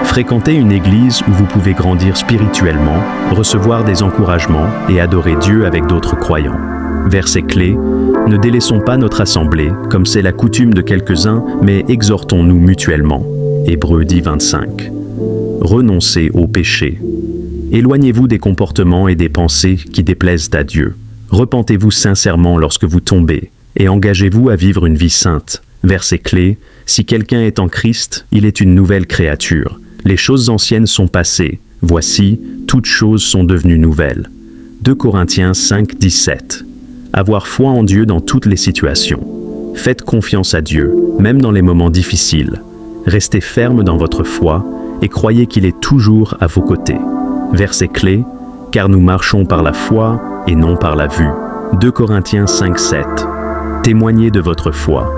Fréquentez une église où vous pouvez grandir spirituellement, recevoir des encouragements et adorer Dieu avec d'autres croyants. Verset clé, ne délaissons pas notre assemblée, comme c'est la coutume de quelques-uns, mais exhortons-nous mutuellement. Hébreux 10, 25. Renoncez au péché. Éloignez-vous des comportements et des pensées qui déplaisent à Dieu. Repentez-vous sincèrement lorsque vous tombez et engagez-vous à vivre une vie sainte. Verset clé, si quelqu'un est en Christ, il est une nouvelle créature. Les choses anciennes sont passées. Voici, toutes choses sont devenues nouvelles. 2 Corinthiens 5, 17. Avoir foi en Dieu dans toutes les situations. Faites confiance à Dieu, même dans les moments difficiles. Restez ferme dans votre foi et croyez qu'il est toujours à vos côtés. Verset clé, car nous marchons par la foi et non par la vue. 2 Corinthiens 5, 7. Témoignez de votre foi.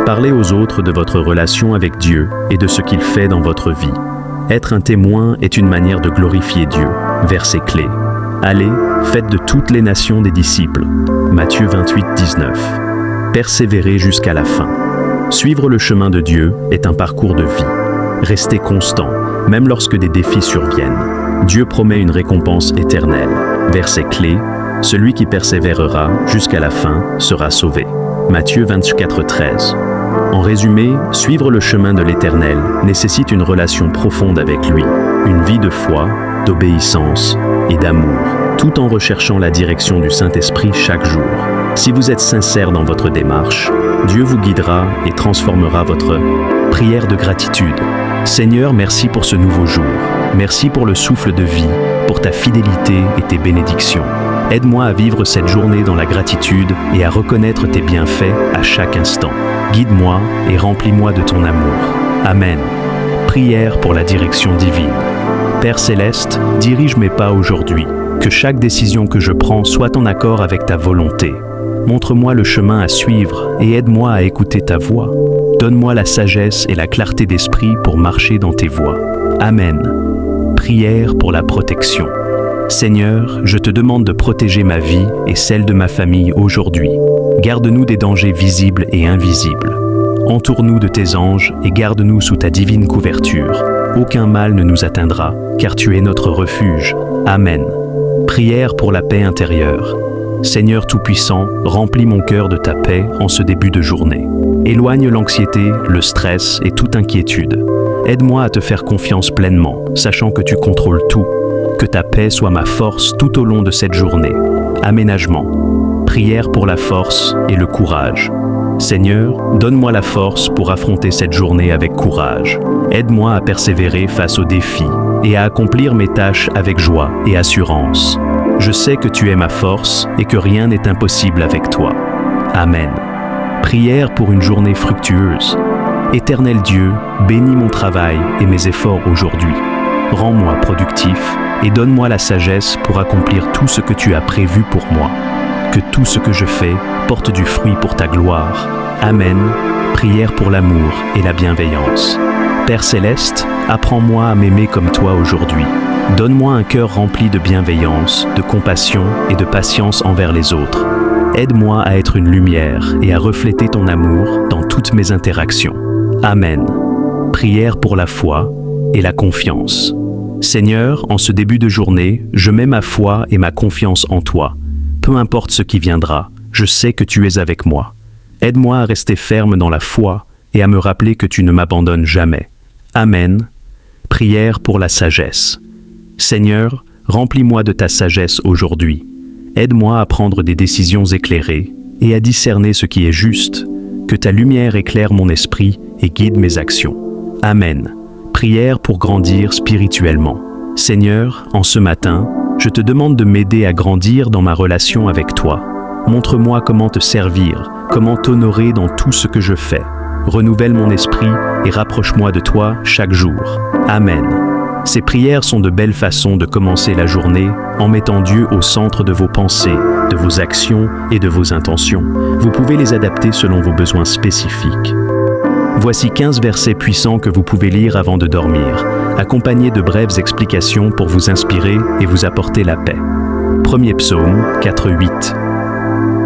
Parlez aux autres de votre relation avec Dieu et de ce qu'il fait dans votre vie. Être un témoin est une manière de glorifier Dieu. Verset clé. Allez, faites de toutes les nations des disciples. Matthieu 28, 19. Persévérez jusqu'à la fin. Suivre le chemin de Dieu est un parcours de vie. Restez constant, même lorsque des défis surviennent. Dieu promet une récompense éternelle. Verset clé. Celui qui persévérera jusqu'à la fin sera sauvé. Matthieu 24, 13. En résumé, suivre le chemin de l'Éternel nécessite une relation profonde avec lui, une vie de foi, d'obéissance et d'amour, tout en recherchant la direction du Saint-Esprit chaque jour. Si vous êtes sincère dans votre démarche, Dieu vous guidera et transformera votre prière de gratitude. Seigneur, merci pour ce nouveau jour. Merci pour le souffle de vie, pour ta fidélité et tes bénédictions. Aide-moi à vivre cette journée dans la gratitude et à reconnaître tes bienfaits à chaque instant. Guide-moi et remplis-moi de ton amour. Amen. Prière pour la direction divine. Père Céleste, dirige mes pas aujourd'hui. Que chaque décision que je prends soit en accord avec ta volonté. Montre-moi le chemin à suivre et aide-moi à écouter ta voix. Donne-moi la sagesse et la clarté d'esprit pour marcher dans tes voies. Amen. Prière pour la protection. Seigneur, je te demande de protéger ma vie et celle de ma famille aujourd'hui. Garde-nous des dangers visibles et invisibles. Entoure-nous de tes anges et garde-nous sous ta divine couverture. Aucun mal ne nous atteindra, car tu es notre refuge. Amen. Prière pour la paix intérieure. Seigneur Tout-Puissant, remplis mon cœur de ta paix en ce début de journée. Éloigne l'anxiété, le stress et toute inquiétude. Aide-moi à te faire confiance pleinement, sachant que tu contrôles tout. Que ta paix soit ma force tout au long de cette journée. Aménagement. Prière pour la force et le courage. Seigneur, donne-moi la force pour affronter cette journée avec courage. Aide-moi à persévérer face aux défis et à accomplir mes tâches avec joie et assurance. Je sais que tu es ma force et que rien n'est impossible avec toi. Amen. Prière pour une journée fructueuse. Éternel Dieu, bénis mon travail et mes efforts aujourd'hui. Rends-moi productif et donne-moi la sagesse pour accomplir tout ce que tu as prévu pour moi. Que tout ce que je fais porte du fruit pour ta gloire. Amen. Prière pour l'amour et la bienveillance. Père céleste, apprends-moi à m'aimer comme toi aujourd'hui. Donne-moi un cœur rempli de bienveillance, de compassion et de patience envers les autres. Aide-moi à être une lumière et à refléter ton amour dans toutes mes interactions. Amen. Prière pour la foi et la confiance. Seigneur, en ce début de journée, je mets ma foi et ma confiance en toi. Peu importe ce qui viendra, je sais que tu es avec moi. Aide-moi à rester ferme dans la foi et à me rappeler que tu ne m'abandonnes jamais. Amen. Prière pour la sagesse. Seigneur, remplis-moi de ta sagesse aujourd'hui. Aide-moi à prendre des décisions éclairées et à discerner ce qui est juste. Que ta lumière éclaire mon esprit et guide mes actions. Amen. Prière pour grandir spirituellement. Seigneur, en ce matin, je te demande de m'aider à grandir dans ma relation avec toi. Montre-moi comment te servir, comment t'honorer dans tout ce que je fais. Renouvelle mon esprit et rapproche-moi de toi chaque jour. Amen. Ces prières sont de belles façons de commencer la journée en mettant Dieu au centre de vos pensées, de vos actions et de vos intentions. Vous pouvez les adapter selon vos besoins spécifiques. Voici 15 versets puissants que vous pouvez lire avant de dormir, accompagnés de brèves explications pour vous inspirer et vous apporter la paix. Premier psaume, 4-8.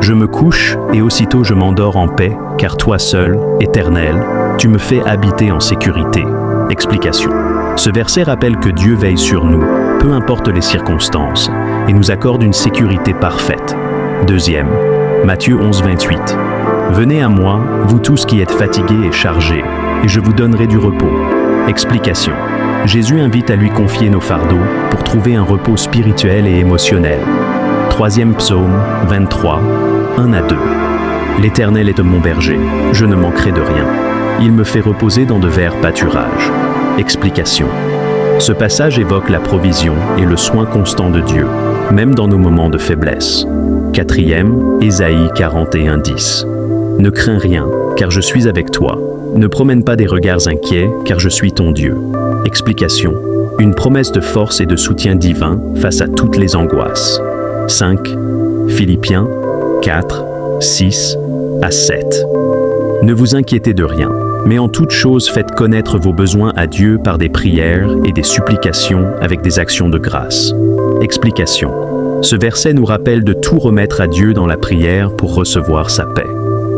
Je me couche et aussitôt je m'endors en paix, car toi seul, Éternel, tu me fais habiter en sécurité. Explication. Ce verset rappelle que Dieu veille sur nous, peu importe les circonstances, et nous accorde une sécurité parfaite. Deuxième, Matthieu 11-28. Venez à moi, vous tous qui êtes fatigués et chargés, et je vous donnerai du repos. Explication. Jésus invite à lui confier nos fardeaux pour trouver un repos spirituel et émotionnel. Troisième psaume, 23, 1-2. L'Éternel est mon berger, je ne manquerai de rien. Il me fait reposer dans de verts pâturages. Explication. Ce passage évoque la provision et le soin constant de Dieu, même dans nos moments de faiblesse. Quatrième, Ésaïe 41-10. Ne crains rien, car je suis avec toi. Ne promène pas des regards inquiets, car je suis ton Dieu. Explication. Une promesse de force et de soutien divin face à toutes les angoisses. 5. Philippiens 4, 6-7. Ne vous inquiétez de rien, mais en toute chose faites connaître vos besoins à Dieu par des prières et des supplications avec des actions de grâce. Explication. Ce verset nous rappelle de tout remettre à Dieu dans la prière pour recevoir sa paix.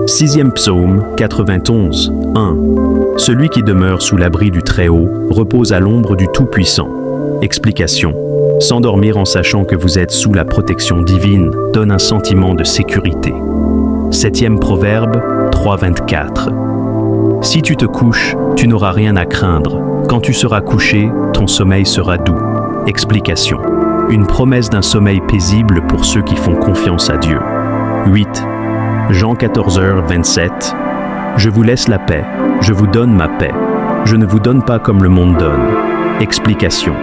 Sixième psaume, 91, 1. Celui qui demeure sous l'abri du Très-Haut repose à l'ombre du Tout-Puissant. Explication. S'endormir en sachant que vous êtes sous la protection divine donne un sentiment de sécurité. Septième proverbe, 3-24. Si tu te couches, tu n'auras rien à craindre. Quand tu seras couché, ton sommeil sera doux. Explication. Une promesse d'un sommeil paisible pour ceux qui font confiance à Dieu. 8. Jean 14h27. Je vous laisse la paix, je vous donne ma paix. Je ne vous donne pas comme le monde donne. Explication.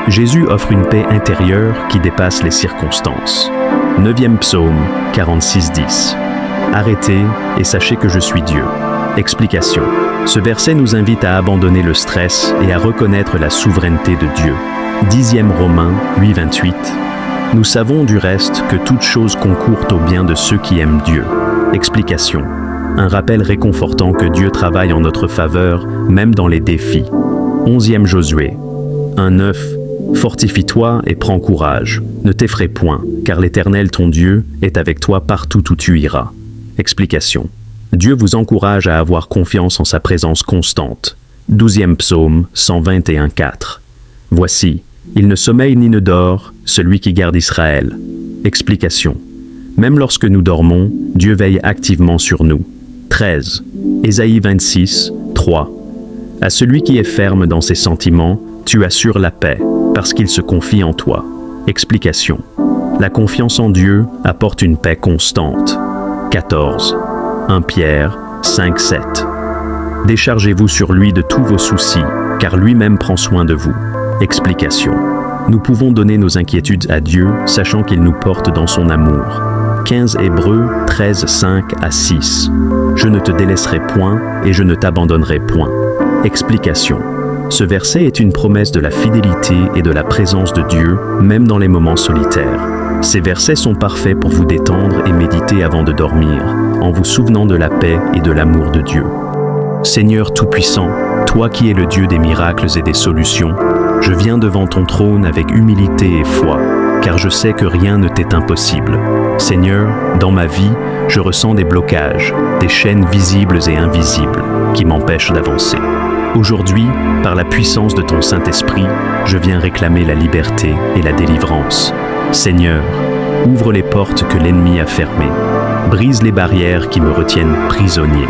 Jésus offre une paix intérieure qui dépasse les circonstances. 9e psaume, 46-10. Arrêtez et sachez que je suis Dieu. Explication. Ce verset nous invite à abandonner le stress et à reconnaître la souveraineté de Dieu. 10e Romains 8-28. Nous savons du reste que toute chose concourt au bien de ceux qui aiment Dieu. Explication. Un rappel réconfortant que Dieu travaille en notre faveur, même dans les défis. 11e Josué 1-9. Fortifie-toi et prends courage. Ne t'effraie point, car l'Éternel ton Dieu est avec toi partout où tu iras. Explication. Dieu vous encourage à avoir confiance en sa présence constante. 12e psaume 121-4. Voici, il ne sommeille ni ne dort, celui qui garde Israël. Explication. Même lorsque nous dormons, Dieu veille activement sur nous. 13. Ésaïe 26, 3. À celui qui est ferme dans ses sentiments, tu assures la paix, parce qu'il se confie en toi. Explication. La confiance en Dieu apporte une paix constante. 14. 1 Pierre 5, 7. Déchargez-vous sur lui de tous vos soucis, car lui-même prend soin de vous. Explication. Nous pouvons donner nos inquiétudes à Dieu, sachant qu'il nous porte dans son amour. 15 Hébreux 13, 5-6. Je ne te délaisserai point et je ne t'abandonnerai point. Explication. Ce verset est une promesse de la fidélité et de la présence de Dieu, même dans les moments solitaires. Ces versets sont parfaits pour vous détendre et méditer avant de dormir, en vous souvenant de la paix et de l'amour de Dieu. Seigneur Tout-Puissant, toi qui es le Dieu des miracles et des solutions, je viens devant ton trône avec humilité et foi, car je sais que rien ne t'est impossible. Seigneur, dans ma vie, je ressens des blocages, des chaînes visibles et invisibles qui m'empêchent d'avancer. Aujourd'hui, par la puissance de ton Saint-Esprit, je viens réclamer la liberté et la délivrance. Seigneur, ouvre les portes que l'ennemi a fermées, brise les barrières qui me retiennent prisonnier.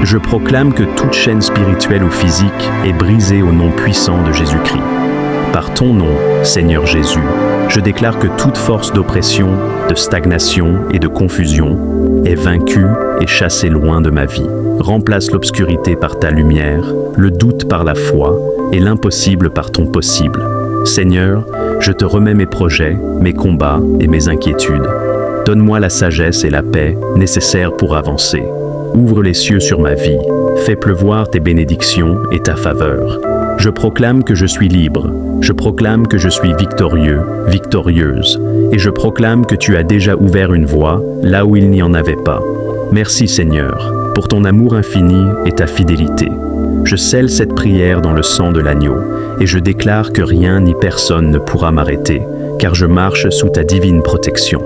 Je proclame que toute chaîne spirituelle ou physique est brisée au nom puissant de Jésus-Christ. Par ton nom, Seigneur Jésus, je déclare que toute force d'oppression, de stagnation et de confusion est vaincue et chassée loin de ma vie. Remplace l'obscurité par ta lumière, le doute par la foi et l'impossible par ton possible. Seigneur, je te remets mes projets, mes combats et mes inquiétudes. Donne-moi la sagesse et la paix nécessaires pour avancer. Ouvre les cieux sur ma vie, fais pleuvoir tes bénédictions et ta faveur. Je proclame que je suis libre, je proclame que je suis victorieux, victorieuse, et je proclame que tu as déjà ouvert une voie là où il n'y en avait pas. Merci Seigneur, pour ton amour infini et ta fidélité. Je scelle cette prière dans le sang de l'agneau, et je déclare que rien ni personne ne pourra m'arrêter, car je marche sous ta divine protection.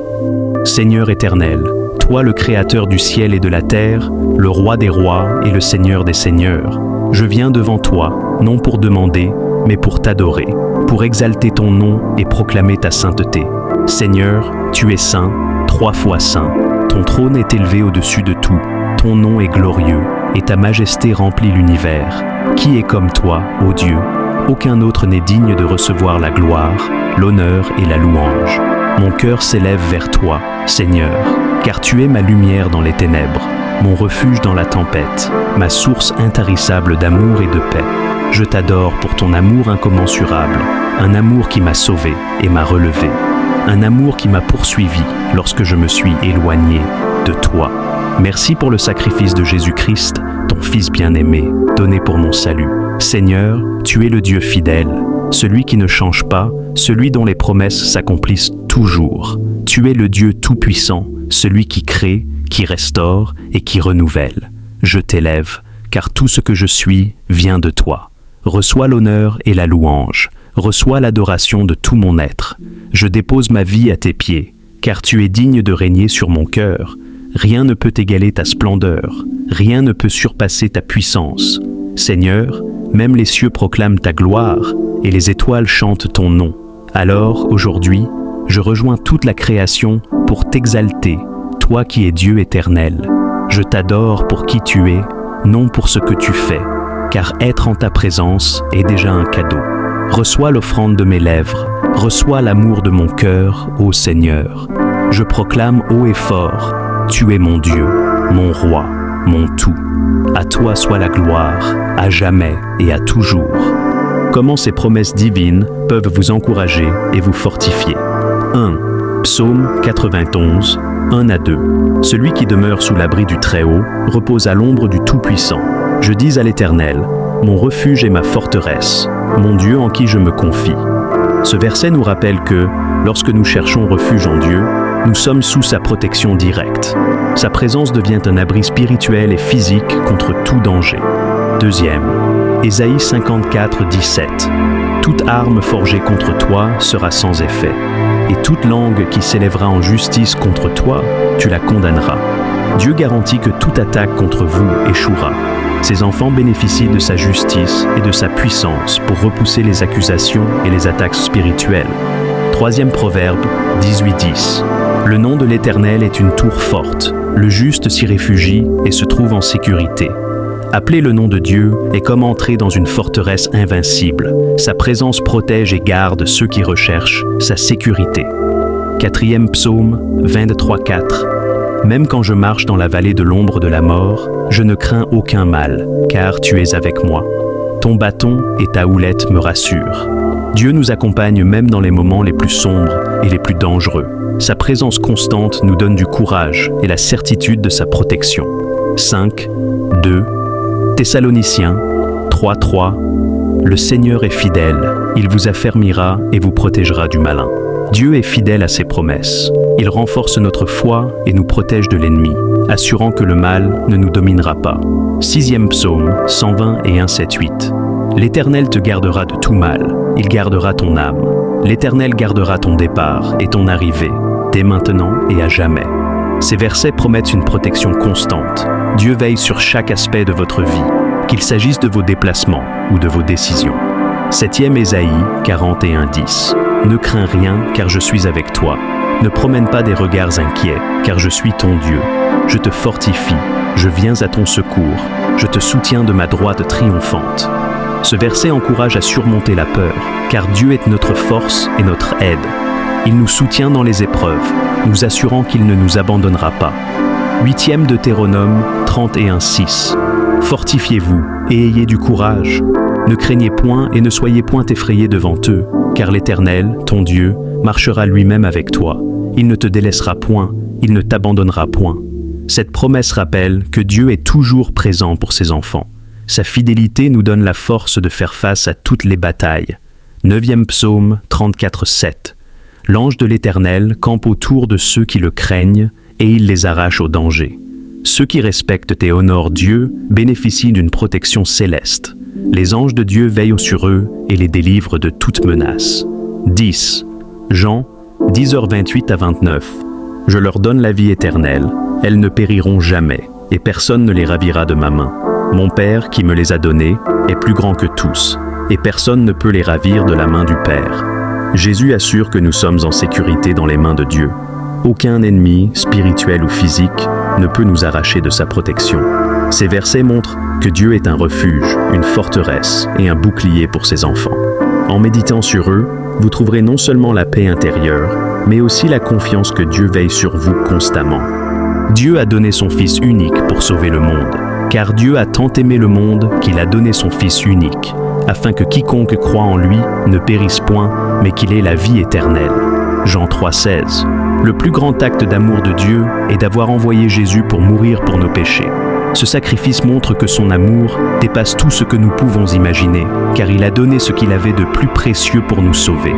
Seigneur éternel, toi le Créateur du ciel et de la terre, le Roi des rois et le Seigneur des seigneurs, je viens devant toi, non pour demander, mais pour t'adorer, pour exalter ton nom et proclamer ta sainteté. Seigneur, tu es saint, 3 fois saint. Ton trône est élevé au-dessus de tout, ton nom est glorieux, et ta majesté remplit l'univers. Qui est comme toi, ô Dieu? Aucun autre n'est digne de recevoir la gloire, l'honneur et la louange. Mon cœur s'élève vers toi, Seigneur, car tu es ma lumière dans les ténèbres, mon refuge dans la tempête, ma source intarissable d'amour et de paix. Je t'adore pour ton amour incommensurable, un amour qui m'a sauvé et m'a relevé, un amour qui m'a poursuivi lorsque je me suis éloigné de toi. Merci pour le sacrifice de Jésus-Christ, ton Fils bien-aimé, donné pour mon salut. Seigneur, tu es le Dieu fidèle, celui qui ne change pas, celui dont les promesses s'accomplissent toujours. Tu es le Dieu tout-puissant, celui qui crée, qui restaure et qui renouvelle. Je t'élève, car tout ce que je suis vient de toi. Reçois l'honneur et la louange, reçois l'adoration de tout mon être. Je dépose ma vie à tes pieds, car tu es digne de régner sur mon cœur. Rien ne peut égaler ta splendeur, rien ne peut surpasser ta puissance. Seigneur, même les cieux proclament ta gloire, et les étoiles chantent ton nom. Alors, aujourd'hui, je rejoins toute la création pour t'exalter, toi qui es Dieu éternel. Je t'adore pour qui tu es, non pour ce que tu fais, car être en ta présence est déjà un cadeau. Reçois l'offrande de mes lèvres, reçois l'amour de mon cœur, ô Seigneur. Je proclame haut et fort, tu es mon Dieu, mon roi, mon tout. À toi soit la gloire, à jamais et à toujours. Comment ces promesses divines peuvent vous encourager et vous fortifier? 1. Psaume 91, 1 à 2. Celui qui demeure sous l'abri du Très-Haut repose à l'ombre du Tout-Puissant. Je dis à l'Éternel, mon refuge et ma forteresse, mon Dieu en qui je me confie. Ce verset nous rappelle que, lorsque nous cherchons refuge en Dieu, nous sommes sous sa protection directe. Sa présence devient un abri spirituel et physique contre tout danger. 2. Ésaïe 54, 17. Toute arme forgée contre toi sera sans effet, et toute langue qui s'élèvera en justice contre toi, tu la condamneras. Dieu garantit que toute attaque contre vous échouera. Ses enfants bénéficient de sa justice et de sa puissance pour repousser les accusations et les attaques spirituelles. 3. Proverbe 18:10. Le nom de l'Éternel est une tour forte. Le juste s'y réfugie et se trouve en sécurité. Appeler le nom de Dieu est comme entrer dans une forteresse invincible. Sa présence protège et garde ceux qui recherchent sa sécurité. 4. Psaume 23:4. Même quand je marche dans la vallée de l'ombre de la mort, je ne crains aucun mal, car tu es avec moi. Ton bâton et ta houlette me rassurent. Dieu nous accompagne même dans les moments les plus sombres et les plus dangereux. Sa présence constante nous donne du courage et la certitude de sa protection. 5, 2, Thessaloniciens 3:3. Le Seigneur est fidèle, il vous affermira et vous protégera du malin. Dieu est fidèle à ses promesses. Il renforce notre foi et nous protège de l'ennemi, assurant que le mal ne nous dominera pas. 6e psaume, 120 et 178. L'Éternel te gardera de tout mal, il gardera ton âme. L'Éternel gardera ton départ et ton arrivée, dès maintenant et à jamais. Ces versets promettent une protection constante. Dieu veille sur chaque aspect de votre vie, qu'il s'agisse de vos déplacements ou de vos décisions. 7e Ésaïe 41:10. Ne crains rien, car je suis avec toi. Ne promène pas des regards inquiets, car je suis ton Dieu. Je te fortifie, je viens à ton secours, je te soutiens de ma droite triomphante. Ce verset encourage à surmonter la peur, car Dieu est notre force et notre aide. Il nous soutient dans les épreuves, nous assurant qu'il ne nous abandonnera pas. 8e Deutéronome 31:6. Fortifiez-vous et ayez du courage. Ne craignez point et ne soyez point effrayés devant eux, car l'Éternel, ton Dieu, marchera lui-même avec toi. Il ne te délaissera point, il ne t'abandonnera point. Cette promesse rappelle que Dieu est toujours présent pour ses enfants. Sa fidélité nous donne la force de faire face à toutes les batailles. 9e psaume 34:7. L'ange de l'Éternel campe autour de ceux qui le craignent et il les arrache au danger. Ceux qui respectent et honorent Dieu bénéficient d'une protection céleste. Les anges de Dieu veillent sur eux et les délivrent de toute menace. 10. Jean 10h28 à 29. Je leur donne la vie éternelle, elles ne périront jamais, et personne ne les ravira de ma main. Mon Père, qui me les a donnés, est plus grand que tous, et personne ne peut les ravir de la main du Père. Jésus assure que nous sommes en sécurité dans les mains de Dieu. Aucun ennemi, spirituel ou physique, ne peut nous arracher de sa protection. Ces versets montrent que Dieu est un refuge, une forteresse et un bouclier pour ses enfants. En méditant sur eux, vous trouverez non seulement la paix intérieure, mais aussi la confiance que Dieu veille sur vous constamment. Dieu a donné son Fils unique pour sauver le monde, car Dieu a tant aimé le monde qu'il a donné son Fils unique, afin que quiconque croit en lui ne périsse point, mais qu'il ait la vie éternelle. Jean 3,16. Le plus grand acte d'amour de Dieu est d'avoir envoyé Jésus pour mourir pour nos péchés. Ce sacrifice montre que son amour dépasse tout ce que nous pouvons imaginer, car il a donné ce qu'il avait de plus précieux pour nous sauver.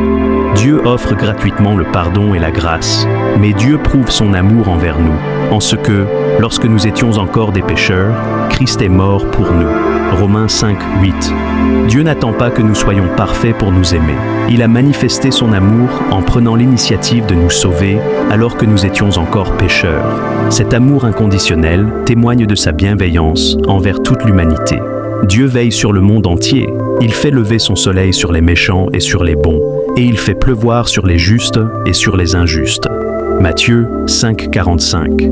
Dieu offre gratuitement le pardon et la grâce, mais Dieu prouve son amour envers nous, en ce que, lorsque nous étions encore des pécheurs, Christ est mort pour nous. Romains 5:8. Dieu n'attend pas que nous soyons parfaits pour nous aimer. Il a manifesté son amour en prenant l'initiative de nous sauver alors que nous étions encore pécheurs. Cet amour inconditionnel témoigne de sa bienveillance envers toute l'humanité. Dieu veille sur le monde entier. Il fait lever son soleil sur les méchants et sur les bons, et il fait pleuvoir sur les justes et sur les injustes. Matthieu 5:45.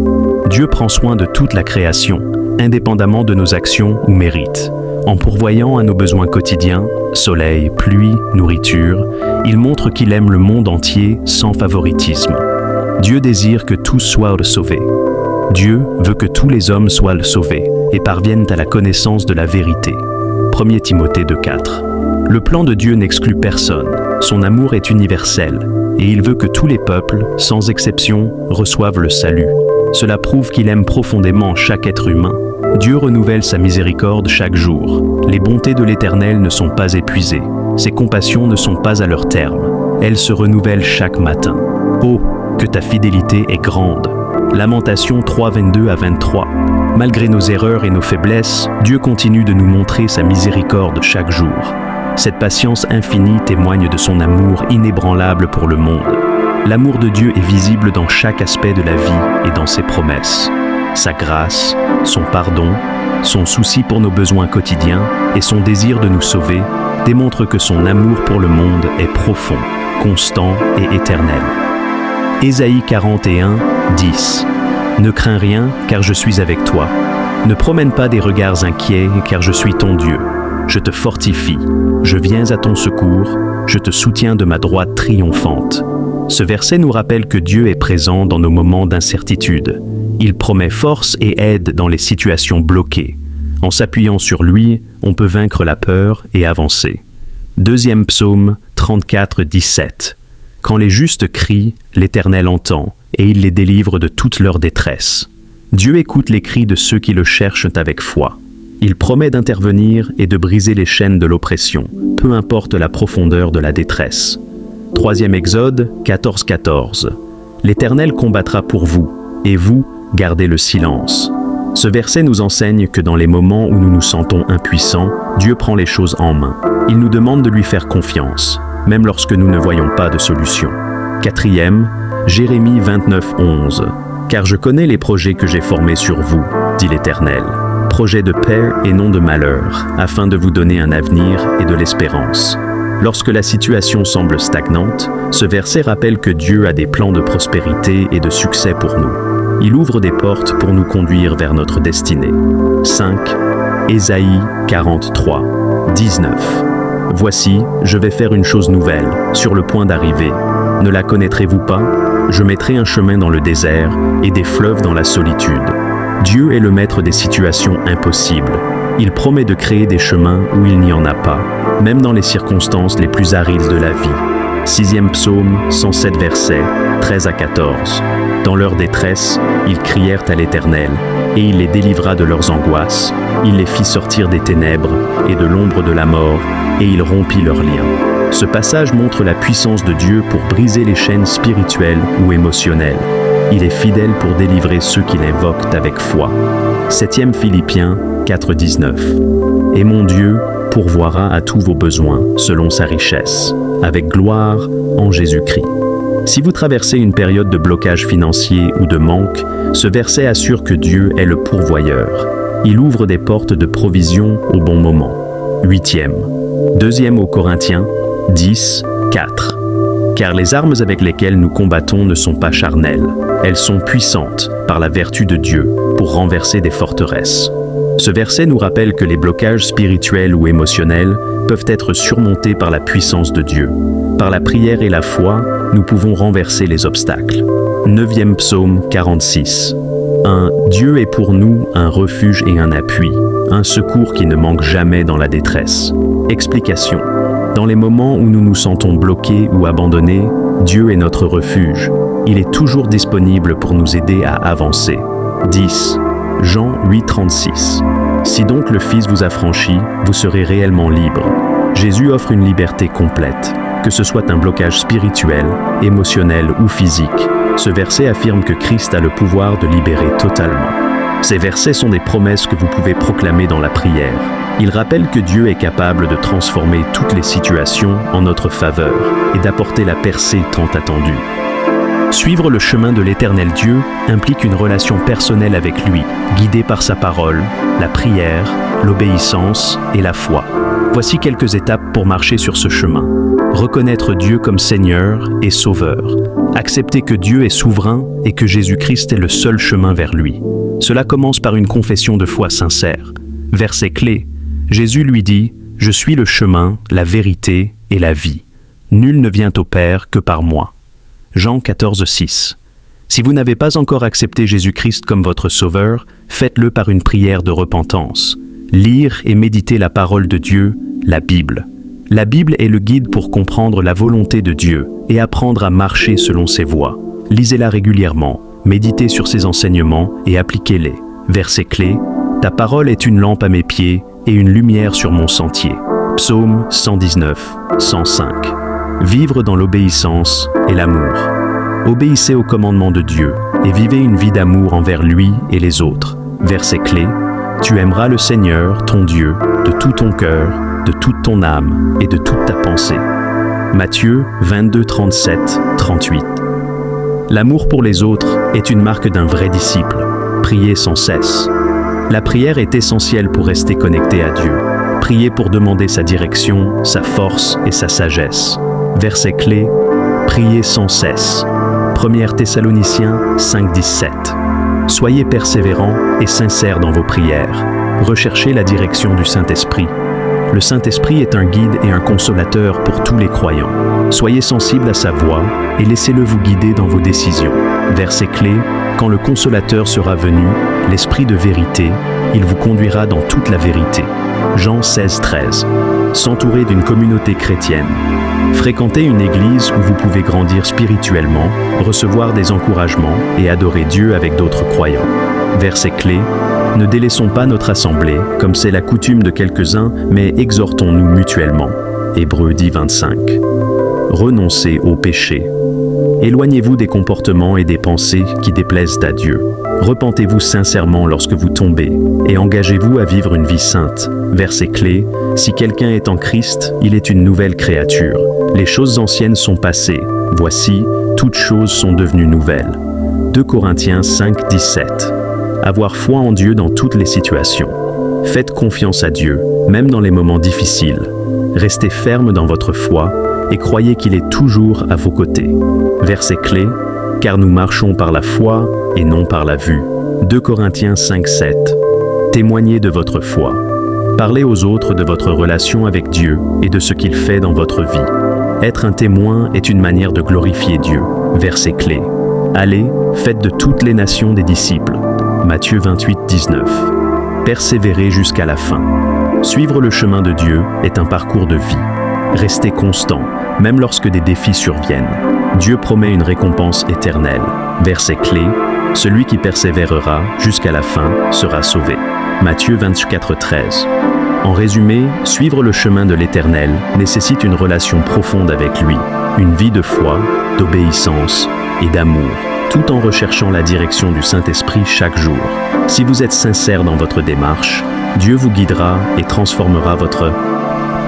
Dieu prend soin de toute la création, indépendamment de nos actions ou mérites. En pourvoyant à nos besoins quotidiens, soleil, pluie, nourriture, il montre qu'il aime le monde entier sans favoritisme. Dieu désire que tous soient sauvés. Dieu veut que tous les hommes soient sauvés et parviennent à la connaissance de la vérité. 1 Timothée 2:4. Le plan de Dieu n'exclut personne. Son amour est universel et il veut que tous les peuples, sans exception, reçoivent le salut. Cela prouve qu'il aime profondément chaque être humain. Dieu renouvelle sa miséricorde chaque jour. Les bontés de l'Éternel ne sont pas épuisées. Ses compassions ne sont pas à leur terme. Elles se renouvellent chaque matin. Oh, que ta fidélité est grande. Lamentation 3:22 à 23. Malgré nos erreurs et nos faiblesses, Dieu continue de nous montrer sa miséricorde chaque jour. Cette patience infinie témoigne de son amour inébranlable pour le monde. L'amour de Dieu est visible dans chaque aspect de la vie et dans ses promesses. Sa grâce, son pardon, son souci pour nos besoins quotidiens et son désir de nous sauver démontrent que son amour pour le monde est profond, constant et éternel. Ésaïe 41:10. Ne crains rien, car je suis avec toi. Ne promène pas des regards inquiets, car je suis ton Dieu. Je te fortifie, je viens à ton secours, je te soutiens de ma droite triomphante. Ce verset nous rappelle que Dieu est présent dans nos moments d'incertitude. Il promet force et aide dans les situations bloquées. En s'appuyant sur lui, on peut vaincre la peur et avancer. 2e psaume 34:17. Quand les justes crient, l'Éternel entend, et il les délivre de toute leur détresse. Dieu écoute les cris de ceux qui le cherchent avec foi. Il promet d'intervenir et de briser les chaînes de l'oppression, peu importe la profondeur de la détresse. 3e Exode 14:14. L'Éternel combattra pour vous, et vous, gardez le silence. Ce verset nous enseigne que dans les moments où nous nous sentons impuissants, Dieu prend les choses en main. Il nous demande de lui faire confiance, même lorsque nous ne voyons pas de solution. 4e, Jérémie 29:11. Car je connais les projets que j'ai formés sur vous, dit l'Éternel. Projets de paix et non de malheur, afin de vous donner un avenir et de l'espérance. Lorsque la situation semble stagnante, ce verset rappelle que Dieu a des plans de prospérité et de succès pour nous. Il ouvre des portes pour nous conduire vers notre destinée. 5. Ésaïe 43, 19. Voici, je vais faire une chose nouvelle, sur le point d'arriver. Ne la connaîtrez-vous pas? Je mettrai un chemin dans le désert et des fleuves dans la solitude. Dieu est le maître des situations impossibles. Il promet de créer des chemins où il n'y en a pas, même dans les circonstances les plus arides de la vie. 6e psaume, 107 versets, 13 à 14. Dans leur détresse, ils crièrent à l'Éternel, et il les délivra de leurs angoisses. Il les fit sortir des ténèbres et de l'ombre de la mort, et il rompit leurs liens. Ce passage montre la puissance de Dieu pour briser les chaînes spirituelles ou émotionnelles. Il est fidèle pour délivrer ceux qui l'invoquent avec foi. 7e Philippiens 4:19. Et mon Dieu pourvoira à tous vos besoins selon sa richesse, avec gloire en Jésus-Christ. Si vous traversez une période de blocage financier ou de manque, ce verset assure que Dieu est le pourvoyeur. Il ouvre des portes de provision au bon moment. 8e. 2e aux Corinthiens 10:4. Car les armes avec lesquelles nous combattons ne sont pas charnelles. Elles sont puissantes par la vertu de Dieu pour renverser des forteresses. Ce verset nous rappelle que les blocages spirituels ou émotionnels peuvent être surmontés par la puissance de Dieu. Par la prière et la foi, nous pouvons renverser les obstacles. 9e psaume 46. 1. Dieu est pour nous un refuge et un appui, un secours qui ne manque jamais dans la détresse. Explication. Dans les moments où nous nous sentons bloqués ou abandonnés, Dieu est notre refuge. Il est toujours disponible pour nous aider à avancer. 10. Jean 8:36. Si donc le Fils vous affranchit, vous serez réellement libre. Jésus offre une liberté complète, que ce soit un blocage spirituel, émotionnel ou physique. Ce verset affirme que Christ a le pouvoir de libérer totalement. Ces versets sont des promesses que vous pouvez proclamer dans la prière. Ils rappellent que Dieu est capable de transformer toutes les situations en notre faveur et d'apporter la percée tant attendue. Suivre le chemin de l'Éternel Dieu implique une relation personnelle avec lui, guidée par sa parole, la prière, l'obéissance et la foi. Voici quelques étapes pour marcher sur ce chemin. Reconnaître Dieu comme Seigneur et Sauveur. Accepter que Dieu est souverain et que Jésus-Christ est le seul chemin vers lui. Cela commence par une confession de foi sincère. Verset clé. Jésus lui dit « Je suis le chemin, la vérité et la vie. Nul ne vient au Père que par moi. » Jean 14:6. Si vous n'avez pas encore accepté Jésus-Christ comme votre Sauveur, faites-le par une prière de repentance. Lire et méditer la parole de Dieu, la Bible. La Bible est le guide pour comprendre la volonté de Dieu et apprendre à marcher selon ses voies. Lisez-la régulièrement, méditez sur ses enseignements et appliquez-les. Verset clé, « Ta parole est une lampe à mes pieds et une lumière sur mon sentier. » Psaume 119, 105. Vivre dans l'obéissance et l'amour. Obéissez aux commandements de Dieu et vivez une vie d'amour envers lui et les autres. Verset clé, « Tu aimeras le Seigneur, ton Dieu, de tout ton cœur, de toute ton âme et de toute ta pensée. » Matthieu 22, 37, 38. L'amour pour les autres est une marque d'un vrai disciple. Priez sans cesse. La prière est essentielle pour rester connecté à Dieu. Priez pour demander sa direction, sa force et sa sagesse. Verset clé, priez sans cesse. 1 Thessaloniciens 5:17. Soyez persévérants et sincères dans vos prières. Recherchez la direction du Saint-Esprit. Le Saint-Esprit est un guide et un consolateur pour tous les croyants. Soyez sensibles à sa voix et laissez-le vous guider dans vos décisions. Verset clé, quand le consolateur sera venu, l'Esprit de vérité, il vous conduira dans toute la vérité. Jean 16:13. S'entourer d'une communauté chrétienne. Fréquenter une église où vous pouvez grandir spirituellement, recevoir des encouragements et adorer Dieu avec d'autres croyants. Verset clé, ne délaissons pas notre assemblée, comme c'est la coutume de quelques-uns, mais exhortons-nous mutuellement. Hébreux 10:25. renoncez au péché. Éloignez-vous des comportements et des pensées qui déplaisent à Dieu. Repentez-vous sincèrement lorsque vous tombez et engagez-vous à vivre une vie sainte. Verset clé, si quelqu'un est en Christ, il est une nouvelle créature. Les choses anciennes sont passées. Voici, toutes choses sont devenues nouvelles. 2 Corinthiens 5, 17. Avoir foi en Dieu dans toutes les situations. Faites confiance à Dieu, même dans les moments difficiles. Restez ferme dans votre foi et croyez qu'il est toujours à vos côtés. Verset clé, car nous marchons par la foi et non par la vue. 2 Corinthiens 5, 7. Témoignez de votre foi. Parlez aux autres de votre relation avec Dieu et de ce qu'il fait dans votre vie. Être un témoin est une manière de glorifier Dieu. Verset clé. Allez, faites de toutes les nations des disciples. Matthieu 28, 19. Persévérez jusqu'à la fin. Suivre le chemin de Dieu est un parcours de vie. Restez constant, même lorsque des défis surviennent. Dieu promet une récompense éternelle. Verset clé, celui qui persévérera jusqu'à la fin sera sauvé. Matthieu 24, 13. En résumé, suivre le chemin de l'Éternel nécessite une relation profonde avec lui, une vie de foi, d'obéissance et d'amour, tout en recherchant la direction du Saint-Esprit chaque jour. Si vous êtes sincère dans votre démarche, Dieu vous guidera et transformera votre...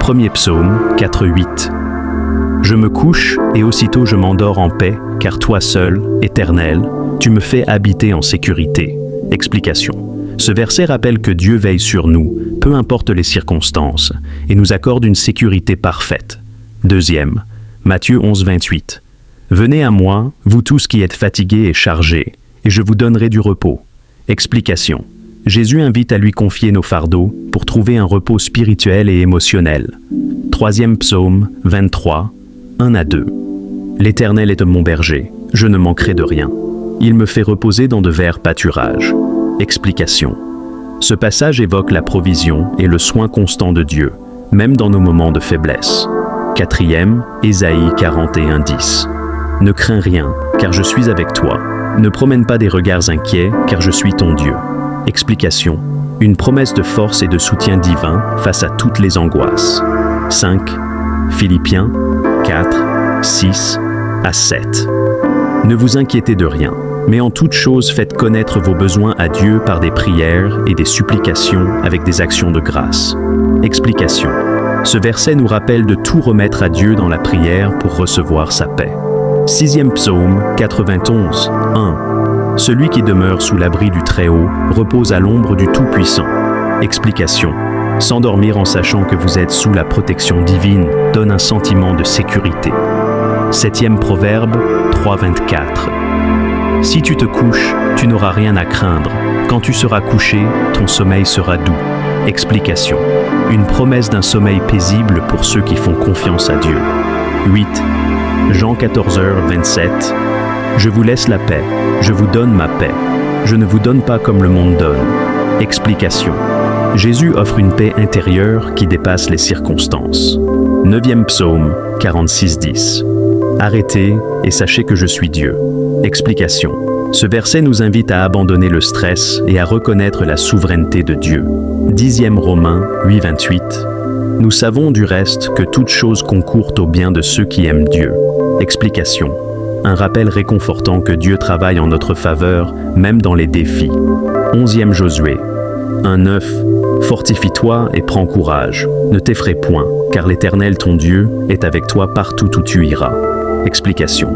1er Psaume 4, 8. Je me couche et aussitôt je m'endors en paix, car toi seul, Éternel, tu me fais habiter en sécurité. Explication. Ce verset rappelle que Dieu veille sur nous, peu importe les circonstances, et nous accorde une sécurité parfaite. Deuxième, Matthieu 11, 28. Venez à moi, vous tous qui êtes fatigués et chargés, et je vous donnerai du repos. Explication. Jésus invite à lui confier nos fardeaux pour trouver un repos spirituel et émotionnel. 3e Psaume 23, 1 à 2. L'Éternel est mon berger, je ne manquerai de rien. Il me fait reposer dans de verts pâturages. Explication. Ce passage évoque la provision et le soin constant de Dieu, même dans nos moments de faiblesse. 4e, Ésaïe 41, 10. Ne crains rien, car je suis avec toi. Ne promène pas des regards inquiets, car je suis ton Dieu. Explication. Une promesse de force et de soutien divin face à toutes les angoisses. 5. Philippiens 4, 6 à 7. Ne vous inquiétez de rien, mais en toute chose faites connaître vos besoins à Dieu par des prières et des supplications avec des actions de grâce. Explication. Ce verset nous rappelle de tout remettre à Dieu dans la prière pour recevoir sa paix. 6e Psaume 91, 1. Celui qui demeure sous l'abri du Très-Haut repose à l'ombre du Tout-Puissant. Explication. S'endormir en sachant que vous êtes sous la protection divine donne un sentiment de sécurité. 7e Proverbe 3,24. Si tu te couches, tu n'auras rien à craindre. Quand tu seras couché, ton sommeil sera doux. Explication. Une promesse d'un sommeil paisible pour ceux qui font confiance à Dieu. 8. Jean 14h27. Je vous laisse la paix, je vous donne ma paix. Je ne vous donne pas comme le monde donne. Explication. Jésus offre une paix intérieure qui dépasse les circonstances. 9e Psaume 46:10. Arrêtez et sachez que je suis Dieu. Explication. Ce verset nous invite à abandonner le stress et à reconnaître la souveraineté de Dieu. 10e Romains 8:28. Nous savons du reste que toutes choses concourent au bien de ceux qui aiment Dieu. Explication. Un rappel réconfortant que Dieu travaille en notre faveur, même dans les défis. 11e Josué 1:9. Fortifie-toi et prends courage. Ne t'effraie point, car l'Éternel ton Dieu est avec toi partout où tu iras. Explication.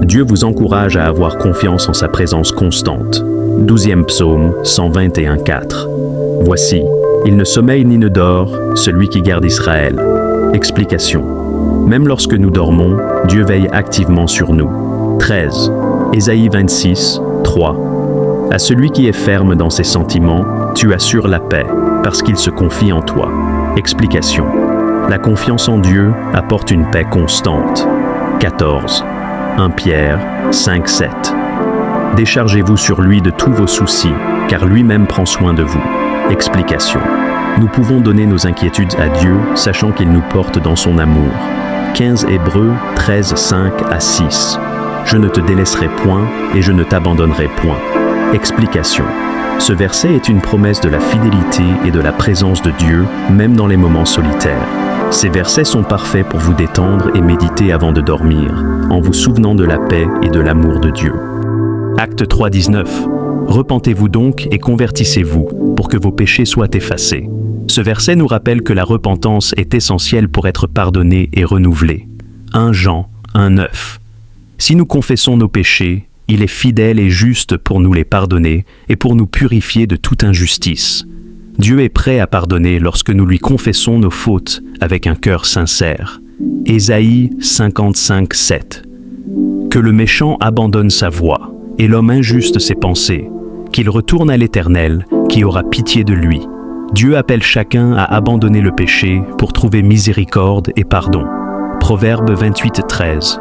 Dieu vous encourage à avoir confiance en sa présence constante. 12e Psaume 121:4. Voici, il ne sommeille ni ne dort, celui qui garde Israël. Explication. Même lorsque nous dormons, Dieu veille activement sur nous. 13. Ésaïe 26, 3. À celui qui est ferme dans ses sentiments, tu assures la paix, parce qu'il se confie en toi. Explication. La confiance en Dieu apporte une paix constante. 14. 1 Pierre 5, 7. Déchargez-vous sur lui de tous vos soucis, car lui-même prend soin de vous. Explication. Nous pouvons donner nos inquiétudes à Dieu, sachant qu'il nous porte dans son amour. 15 Hébreux 13, 5 à 6. Je ne te délaisserai point et je ne t'abandonnerai point. Explication. Ce verset est une promesse de la fidélité et de la présence de Dieu, même dans les moments solitaires. Ces versets sont parfaits pour vous détendre et méditer avant de dormir, en vous souvenant de la paix et de l'amour de Dieu. Acte 3:19. Repentez-vous donc et convertissez-vous pour que vos péchés soient effacés. Ce verset nous rappelle que la repentance est essentielle pour être pardonné et renouvelé. 1 Jean 1:9. Si nous confessons nos péchés, il est fidèle et juste pour nous les pardonner et pour nous purifier de toute injustice. Dieu est prêt à pardonner lorsque nous lui confessons nos fautes avec un cœur sincère. Ésaïe 55:7. Que le méchant abandonne sa voie et l'homme injuste ses pensées, qu'il retourne à l'Éternel, qui aura pitié de lui. Dieu appelle chacun à abandonner le péché pour trouver miséricorde et pardon. Proverbe 28:13.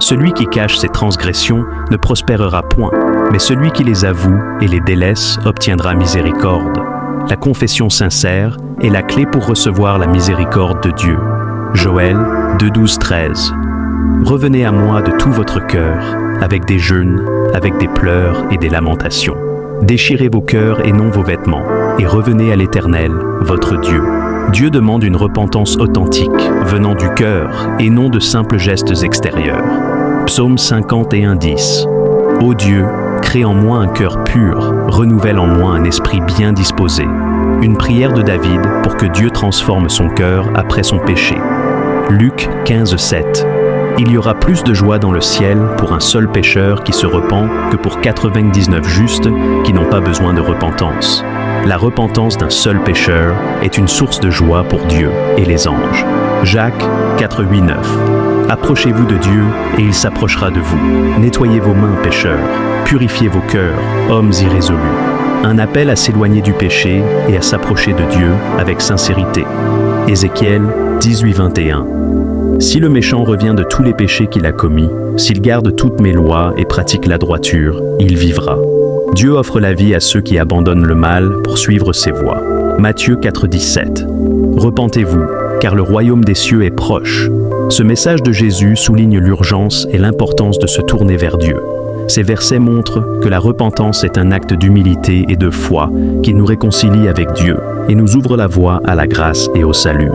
Celui qui cache ses transgressions ne prospérera point, mais celui qui les avoue et les délaisse obtiendra miséricorde. La confession sincère est la clé pour recevoir la miséricorde de Dieu. Joël 2:12-13. Revenez à moi de tout votre cœur, avec des jeûnes, avec des pleurs et des lamentations. Déchirez vos cœurs et non vos vêtements, et revenez à l'Éternel, votre Dieu. Dieu demande une repentance authentique, venant du cœur, et non de simples gestes extérieurs. Psaume 51:10. Ô Dieu, crée en moi un cœur pur, renouvelle en moi un esprit bien disposé. Une prière de David pour que Dieu transforme son cœur après son péché. Luc 15:7. Il y aura plus de joie dans le ciel pour un seul pécheur qui se repent que pour 99 justes qui n'ont pas besoin de repentance. La repentance d'un seul pécheur est une source de joie pour Dieu et les anges. Jacques 4:8-9. Approchez-vous de Dieu et il s'approchera de vous. Nettoyez vos mains, pécheurs. Purifiez vos cœurs, hommes irrésolus. Un appel à s'éloigner du péché et à s'approcher de Dieu avec sincérité. Ézéchiel 18:21. Si le méchant revient de tous les péchés qu'il a commis, s'il garde toutes mes lois et pratique la droiture, il vivra. Dieu offre la vie à ceux qui abandonnent le mal pour suivre ses voies. Matthieu 4:17. Repentez-vous, car le royaume des cieux est proche. Ce message de Jésus souligne l'urgence et l'importance de se tourner vers Dieu. Ces versets montrent que la repentance est un acte d'humilité et de foi qui nous réconcilie avec Dieu et nous ouvre la voie à la grâce et au salut.